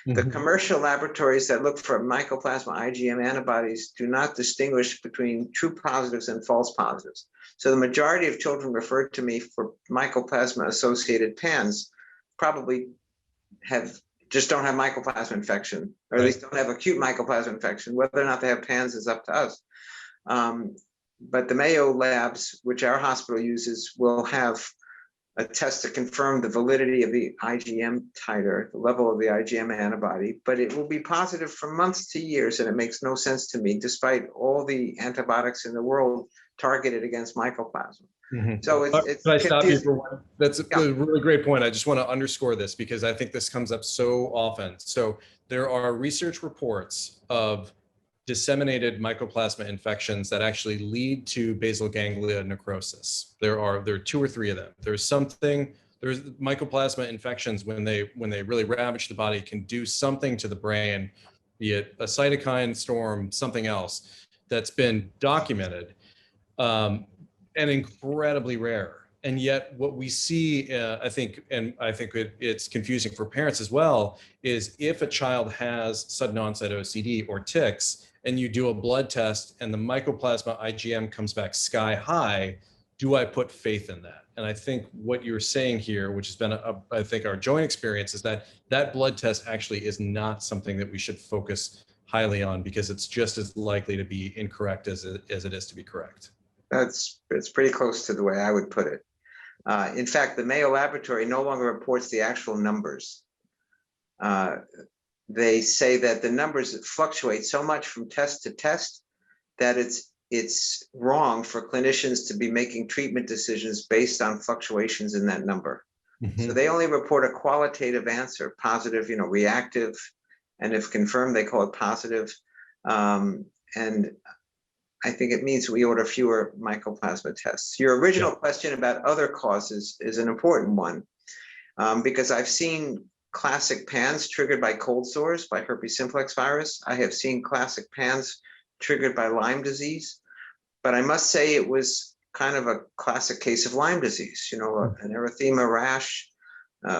The Mhm. commercial laboratories that look for mycoplasma IgM antibodies do not distinguish between true positives and false positives. So the majority of children referred to me for mycoplasma associated PANDAS probably just don't have mycoplasma infection, or at least don't have acute mycoplasma infection. Whether or not they have PANDAS is up to us. But the Mayo labs, which our hospital uses, will have a test to confirm the validity of the IgM titer, the level of the IgM antibody, but it will be positive for months to years, and it makes no sense to me, despite all the antibiotics in the world targeted against mycoplasma. Mhm. So it's Can I stop you confusing. for one? That's Yeah. a really great point. I just want to underscore this because I think this comes up so often. So there are research reports of disseminated mycoplasma infections that actually lead to basal ganglia necrosis. There are 2 or 3 of them. There's mycoplasma infections when they really ravage the body can do something to the brain, be it a cytokine storm, something else that's been documented. And incredibly rare. And yet what we see, I think it's confusing for parents as well, is if a child has sudden onset OCD or tics, and you do a blood test and the mycoplasma IgM comes back sky high, do I put faith in that? And I think what you're saying here, which has been, I think, our joint experience, is that that blood test actually is not something that we should focus highly on because it's just as likely to be incorrect as it is to be correct. It's pretty close to the way I would put it. In fact, the Mayo Laboratory no longer reports the actual numbers. They say that the numbers fluctuate so much from test to test that it's wrong for clinicians to be making treatment decisions based on fluctuations in that number. So they only report a qualitative answer, positive, reactive, and if confirmed, they call it positive. And I think it means we order fewer mycoplasma tests. Your original question about other causes is an important one, because I've seen classic PANS triggered by cold sores, by herpes simplex virus. I have seen classic PANS triggered by Lyme disease, but I must say it was kind of a classic case of Lyme disease, an erythema rash,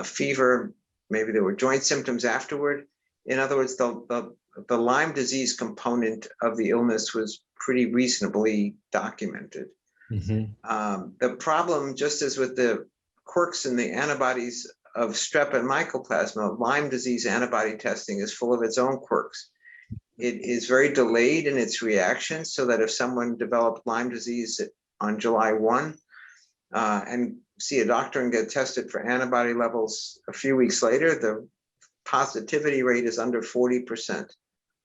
fever, maybe there were joint symptoms afterward. In other words, the Lyme disease component of the illness was pretty reasonably documented. The problem, just as with the quirks in the antibodies of strep and mycoplasma, Lyme disease antibody testing is full of its own quirks. It is very delayed in its reaction, so that if someone developed Lyme disease on July 1 and see a doctor and get tested for antibody levels a few weeks later, the positivity rate is under 40%,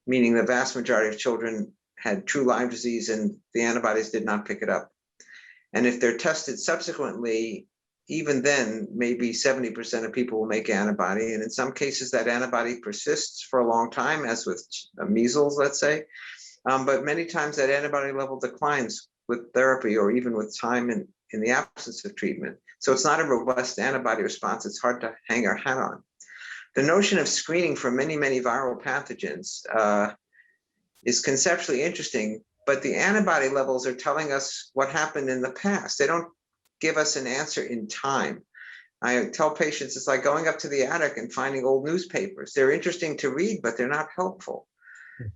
meaning the vast majority of children had true Lyme disease and the antibodies did not pick it up. And if they're tested subsequently, even then, maybe 70% of people will make antibody. And in some cases, that antibody persists for a long time, as with measles, let's say. But many times that antibody level declines with therapy or even with time in the absence of treatment. So it's not a robust antibody response. It's hard to hang our hat on. The notion of screening for many, many viral pathogens is conceptually interesting, but the antibody levels are telling us what happened in the past. They don't give us an answer in time. I tell patients it's like going up to the attic and finding old newspapers. They're interesting to read, but they're not helpful.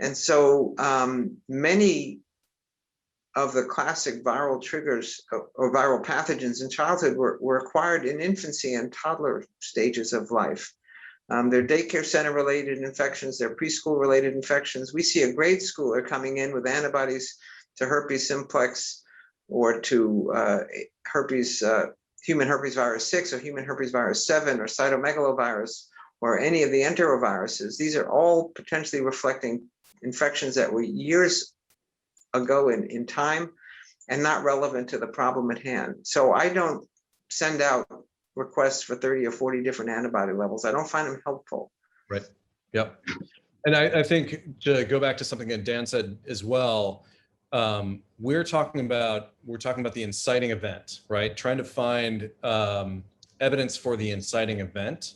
And so many of the classic viral triggers or viral pathogens in childhood were acquired in infancy and toddler stages of life. They're daycare center related infections, they're preschool related infections. We see a grade schooler coming in with antibodies to herpes simplex or to human herpes virus 6 or human herpes virus 7 or cytomegalovirus or any of the enteroviruses. These are all potentially reflecting infections that were years ago in time and not relevant to the problem at hand. So I don't send out requests for 30 or 40 different antibody levels. I don't find them helpful. Right. Yep. And I think to go back to something that Dan said as well, we're talking about the inciting event, right? Trying to find evidence for the inciting event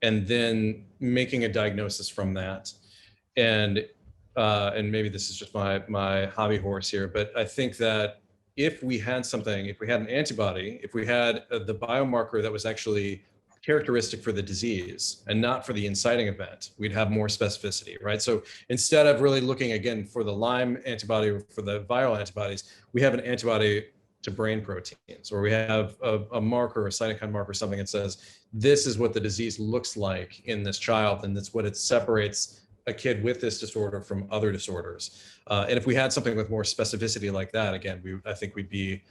and then making a diagnosis from that. And maybe this is just my hobby horse here, but I think that if we had an antibody, if we had the biomarker that was actually characteristic for the disease and not for the inciting event, we'd have more specificity, right? So instead of really looking again for the Lyme antibody or for the viral antibodies, we have an antibody to brain proteins, or we have a marker, a cytokine marker, something that says, this is what the disease looks like in this child, and that's what it separates a kid with this disorder from other disorders. And if we had something with more specificity like that, again, I think we'd be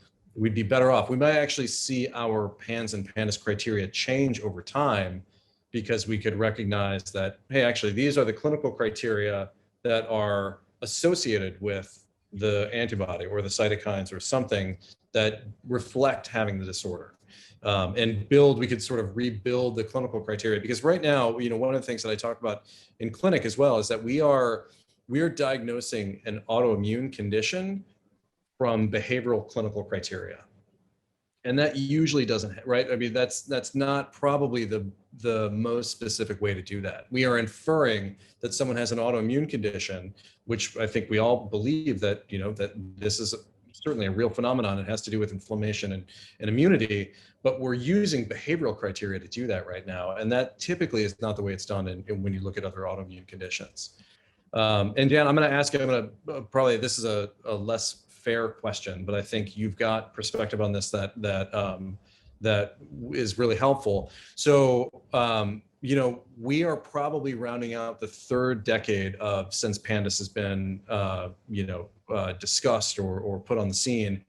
better off. We might actually see our PANS and PANDAS criteria change over time, because we could recognize that, hey, actually, these are the clinical criteria that are associated with the antibody or the cytokines or something that reflect having the disorder. And we could sort of rebuild the clinical criteria, because right now, one of the things that I talk about in clinic as well is that we are diagnosing an autoimmune condition from behavioral clinical criteria. And that usually doesn't, right? I mean, that's not probably the most specific way to do that. We are inferring that someone has an autoimmune condition, which I think we all believe that, that this is certainly a real phenomenon. It has to do with inflammation and immunity, but we're using behavioral criteria to do that right now. And that typically is not the way it's done when you look at other autoimmune conditions. And Dan, I'm going to ask you, probably this is a less fair question, but I think you've got perspective on this that is really helpful. So, we are probably rounding out the third decade since PANDAS has been, discussed or put on the scene.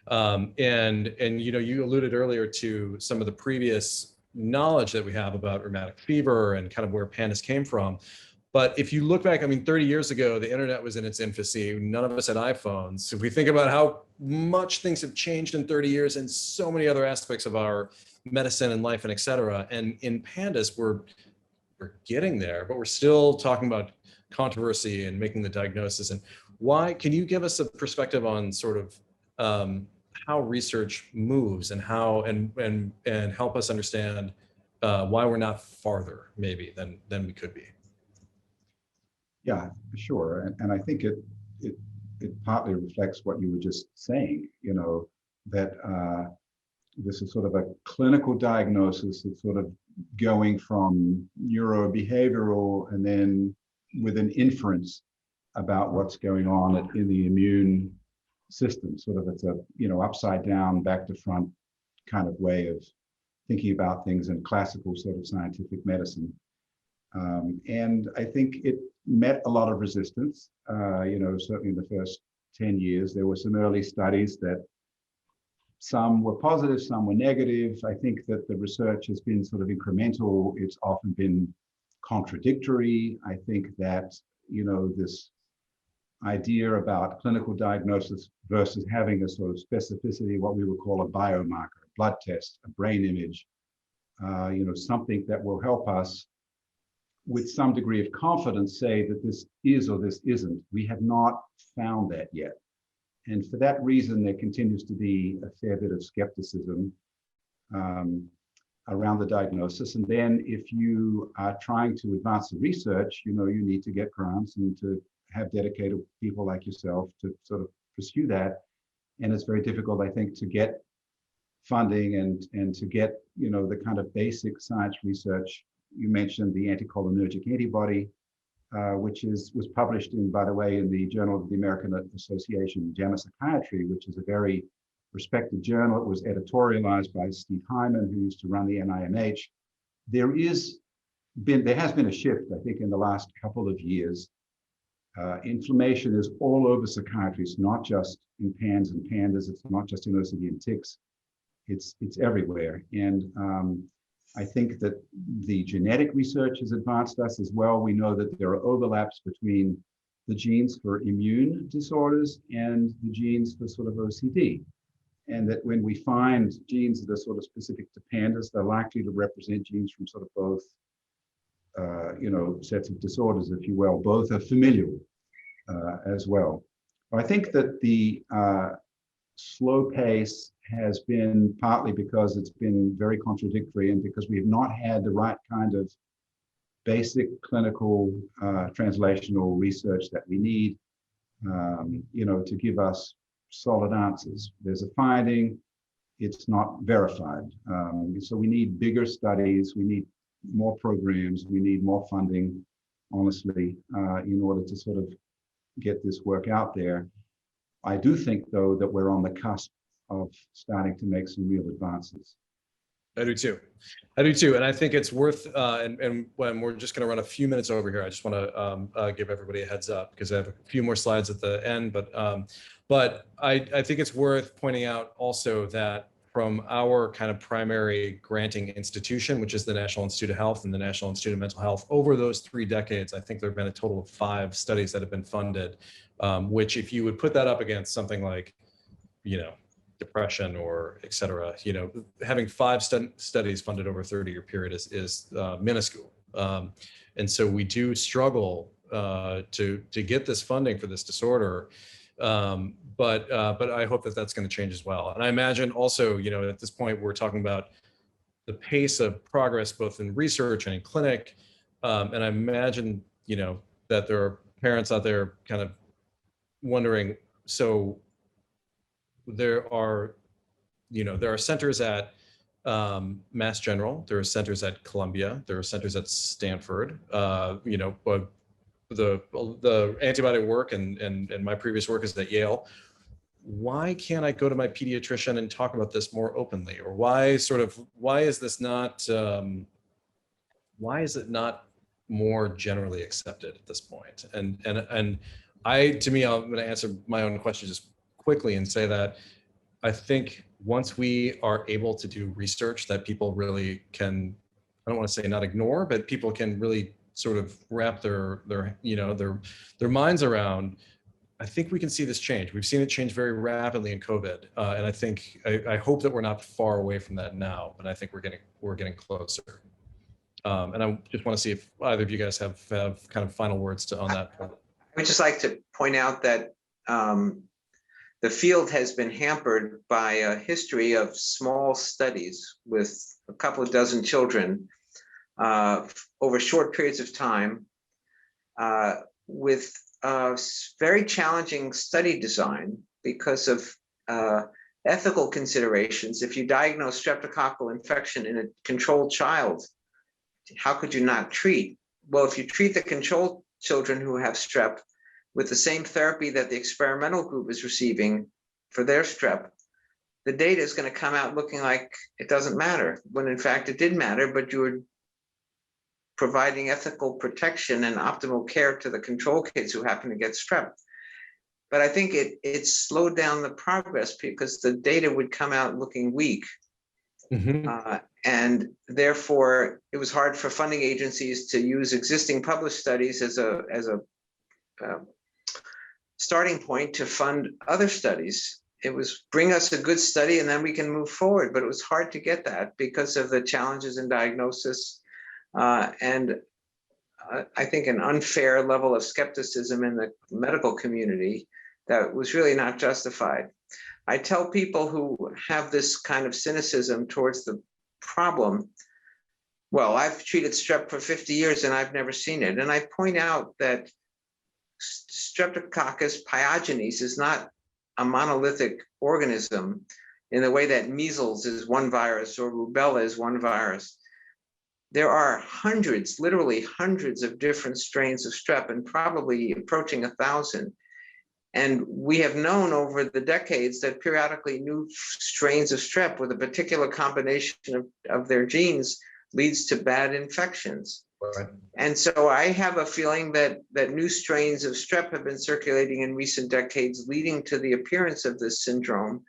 And you alluded earlier to some of the previous knowledge that we have about rheumatic fever and kind of where PANDAS came from. But if you look back, 30 years ago, the internet was in its infancy. None of us had iPhones. If we think about how much things have changed in 30 years and so many other aspects of our medicine and life and et cetera. And in PANDAS, we're getting there, but we're still talking about controversy and making the diagnosis. And why, can you give us a perspective on sort of how research moves and how, and help us understand why we're not farther maybe than we could be? Yeah, sure. And I think it partly reflects what you were just saying, that this is sort of a clinical diagnosis. It's sort of going from neurobehavioral and then with an inference about what's going on in the immune system. Sort of it's a, upside down, back to front kind of way of thinking about things in classical sort of scientific medicine. And I think it met a lot of resistance. Certainly in the first 10 years, there were some early studies that some were positive, some were negative. I think that the research has been sort of incremental. It's often been contradictory. I think that, this idea about clinical diagnosis versus having a sort of specificity, what we would call a biomarker, a blood test, a brain image, something that will help us with some degree of confidence say that this is or this isn't. We have not found that yet. And for that reason, there continues to be a fair bit of skepticism around the diagnosis. And then if you are trying to advance the research, you need to get grants and to have dedicated people like yourself to sort of pursue that. And it's very difficult, I think, to get funding and to get, the kind of basic science research. You mentioned the anticholinergic antibody, which was published by the way, in the Journal of the American Association of JAMA Psychiatry, which is a very respected journal. It was editorialized by Steve Hyman, who used to run the NIMH. There has been a shift, I think, in the last couple of years. Inflammation is all over psychiatry. It's not just in PANS and PANDAS. It's not just in OCD and tics. It's everywhere. And I think that the genetic research has advanced us as well. We know that there are overlaps between the genes for immune disorders and the genes for sort of OCD. And that when we find genes that are sort of specific to PANDAS, they're likely to represent genes from sort of both, sets of disorders, if you will. Both are familial as well. I think that the slow pace has been partly because it's been very contradictory and because we have not had the right kind of basic clinical translational research that we need, to give us solid answers. There's a finding, it's not verified. So we need bigger studies, we need more programs, we need more funding, honestly, in order to sort of get this work out there. I do think, though, that we're on the cusp of starting to make some real advances. I do too. I do too. And I think it's worth, and when we're just going to run a few minutes over here, I just want to give everybody a heads up because I have a few more slides at the end. But I think it's worth pointing out also that from our kind of primary granting institution, which is the National Institute of Health and the National Institute of Mental Health, over those 3 decades, I think there have been a total of 5 studies that have been funded, which if you would put that up against something like, depression or et cetera, having 5 studies funded over a 30-year period is minuscule. And so we do struggle to get this funding for this disorder. But I hope that that's going to change as well. And I imagine also, at this point, we're talking about the pace of progress, both in research and in clinic. And I imagine, that there are parents out there kind of wondering, so there are centers at Mass General, there are centers at Columbia, there are centers at Stanford, but the antibiotic work and my previous work is at Yale. Why can't I go to my pediatrician and talk about this more openly? Or why is it not more generally accepted at this point? And I'm going to answer my own question just quickly and say that I think once we are able to do research that people really can, I don't want to say not ignore, but people can really sort of wrap their minds around, I think we can see this change. We've seen it change very rapidly in COVID. And I hope that we're not far away from that now, but I think we're getting closer. And I just want to see if either of you guys have kind of final words on that point. I would just like to point out that the field has been hampered by a history of small studies with a couple of dozen children over short periods of time with very challenging study design because of ethical considerations. If you diagnose streptococcal infection in a controlled child, how could you not treat? Well, if you treat the controlled children who have strep with the same therapy that the experimental group is receiving for their strep, the data is going to come out looking like it doesn't matter, when in fact it did matter, but you were providing ethical protection and optimal care to the control kids who happen to get strep. But I think it slowed down the progress because the data would come out looking weak. Mm-hmm. And therefore, it was hard for funding agencies to use existing published studies as a starting point to fund other studies. It was bring us a good study and then we can move forward. But it was hard to get that because of the challenges in diagnosis and I think an unfair level of skepticism in the medical community that was really not justified. I tell people who have this kind of cynicism towards the problem, well, I've treated strep for 50 years and I've never seen it. And I point out that Streptococcus pyogenes is not a monolithic organism in the way that measles is one virus or rubella is one virus. There are hundreds, literally hundreds of different strains of strep and probably approaching 1,000. And we have known over the decades that periodically new strains of strep with a particular combination of their genes leads to bad infections. Right. And so I have a feeling that new strains of strep have been circulating in recent decades, leading to the appearance of this syndrome.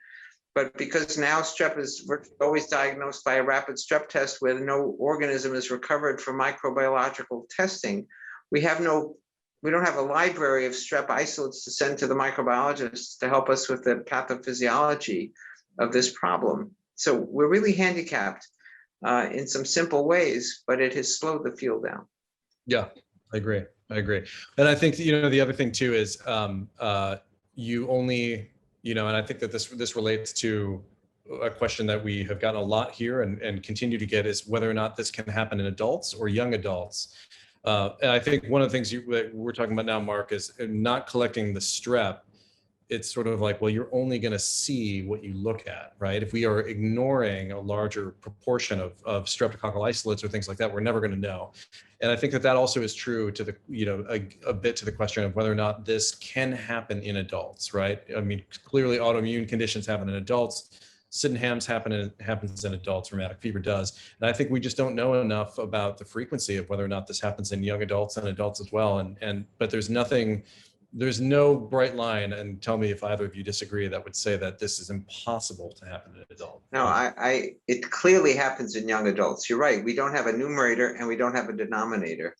But because now strep is always diagnosed by a rapid strep test where no organism is recovered for microbiological testing, we don't have a library of strep isolates to send to the microbiologists to help us with the pathophysiology of this problem. So we're really handicapped in some simple ways, but it has slowed the field down. Yeah, I agree. And I think, the other thing too is you only, and I think that this relates to a question that we have gotten a lot here and continue to get is whether or not this can happen in adults or young adults. And I think one of the things that we're talking about now, Mark, is not collecting the strep it's sort of like, well, you're only going to see what you look at, right? If we are ignoring a larger proportion of streptococcal isolates or things like that, we're never going to know. And I think that also is true to the, a bit to the question of whether or not this can happen in adults, right? I mean, clearly autoimmune conditions happen in adults. Sydenham's happens in adults, rheumatic fever does. And I think we just don't know enough about the frequency of whether or not this happens in young adults and adults as well. But there's no bright line, and tell me if either of you disagree, that would say that this is impossible to happen in an adult. No, it clearly happens in young adults. You're right. We don't have a numerator and we don't have a denominator.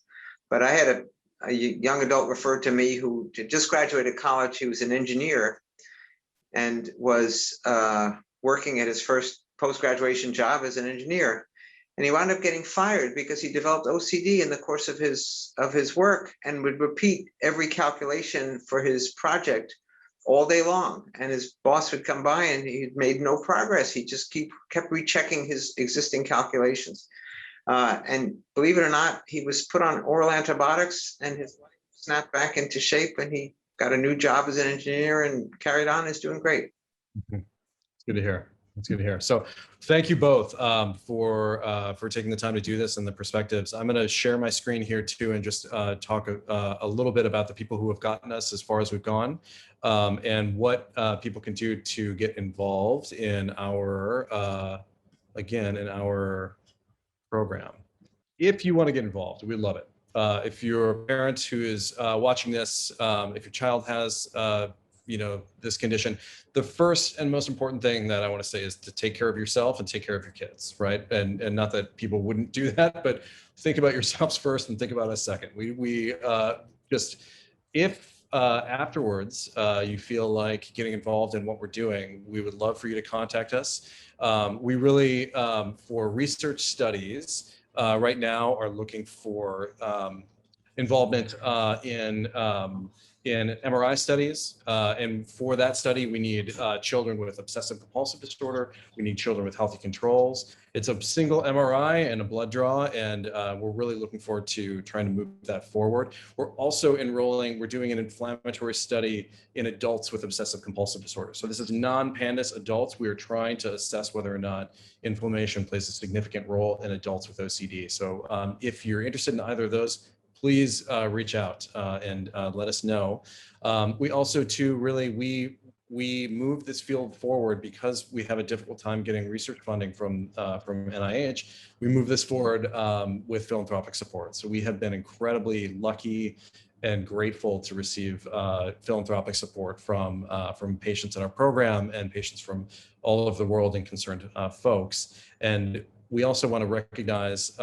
But I had a young adult referred to me who just graduated college. He was an engineer and was working at his first post-graduation job as an engineer. And he wound up getting fired because he developed OCD in the course of his work and would repeat every calculation for his project all day long. And his boss would come by and he made no progress. He just kept rechecking his existing calculations. And believe it or not, he was put on oral antibiotics and his life snapped back into shape, and he got a new job as an engineer and carried on, is doing great. It's good to hear. That's good to hear. So thank you both for taking the time to do this and the perspectives. I'm going to share my screen here too and just talk a little bit about the people who have gotten us as far as we've gone, and what people can do to get involved in our, again, in our program. If you want to get involved, we'd love it. If you're a parent who is watching this, if your child has this condition, the first and most important thing that I want to say is to take care of yourself and take care of your kids, right? And not that people wouldn't do that, but think about yourselves first and think about us second. We just, if afterwards you feel like getting involved in what we're doing, we would love for you to contact us. We really, for research studies, right now are looking for involvement in MRI studies. And for that study, we need children with obsessive compulsive disorder. We need children with healthy controls. It's a single MRI and a blood draw, and we're really looking forward to trying to move that forward. We're also we're doing an inflammatory study in adults with obsessive compulsive disorder. So this is non-PANDAS adults. We are trying to assess whether or not inflammation plays a significant role in adults with OCD. So if you're interested in either of those, please reach out and let us know. We also too, really, we move this field forward because we have a difficult time getting research funding from NIH. We move this forward with philanthropic support. So we have been incredibly lucky and grateful to receive philanthropic support from patients in our program and patients from all over the world and concerned folks. And we also want to recognize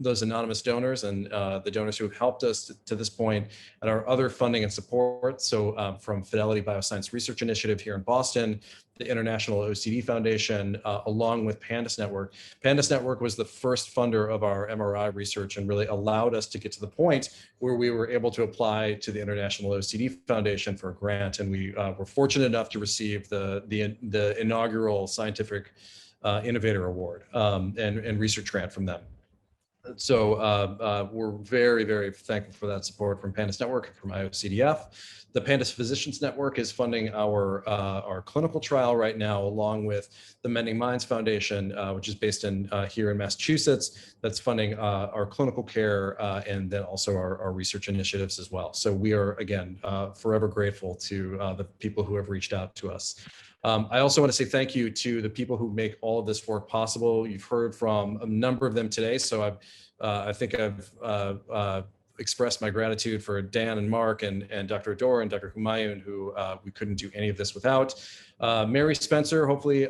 those anonymous donors and the donors who have helped us to this point, and our other funding and support. So from Fidelity Bioscience Research Initiative here in Boston, the International OCD Foundation, along with PANDAS Network. PANDAS Network was the first funder of our MRI research and really allowed us to get to the point where we were able to apply to the International OCD Foundation for a grant. And we were fortunate enough to receive the inaugural Scientific Innovator Award and research grant from them. So we're very, very thankful for that support from PANDAS Network and from IOCDF. The PANDAS Physicians Network is funding our clinical trial right now, along with the Mending Minds Foundation, which is based here in Massachusetts, that's funding our clinical care and then also our research initiatives as well. So we are, again, forever grateful to the people who have reached out to us. I also want to say thank you to the people who make all of this work possible. You've heard from a number of them today, so I think I've expressed my gratitude for Dan and Mark and Dr. Ador and Dr. Humayun, who we couldn't do any of this without. Mary Spencer, hopefully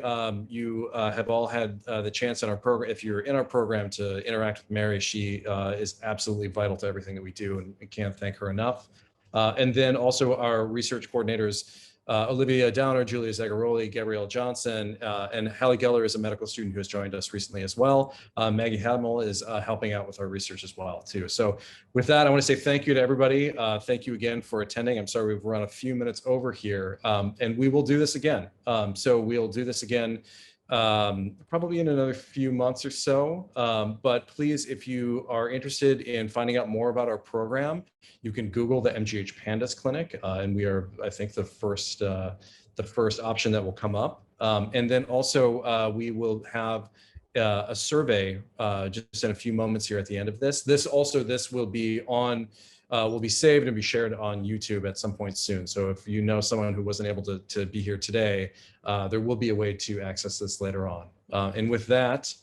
you have all had the chance in our program, if you're in our program, to interact with Mary. She is absolutely vital to everything that we do, and we can't thank her enough. And then also our research coordinators, Olivia Downer, Julia Zagaroli, Gabrielle Johnson, and Hallie Geller is a medical student who has joined us recently as well. Maggie Hamill is helping out with our research as well too. So with that, I want to say thank you to everybody. Thank you again for attending. I'm sorry we've run a few minutes over here, and we will do this again. So we'll do this again probably in another few months or so. But please, if you are interested in finding out more about our program, you can Google the MGH Pandas Clinic, and we are, I think, the first option that will come up. And then also we will have a survey just in a few moments here at the end of this. This will be on. Will be saved and be shared on YouTube at some point soon. So if you know someone who wasn't able to be here today, there will be a way to access this later on. And with that,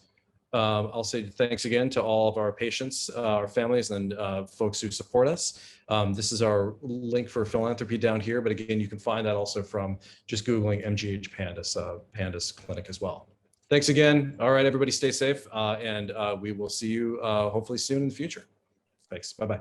I'll say thanks again to all of our patients, our families, and folks who support us. This is our link for philanthropy down here, but again, you can find that also from just Googling MGH Pandas, Pandas Clinic as well. Thanks again. All right, everybody stay safe, and we will see you hopefully soon in the future. Thanks, bye-bye.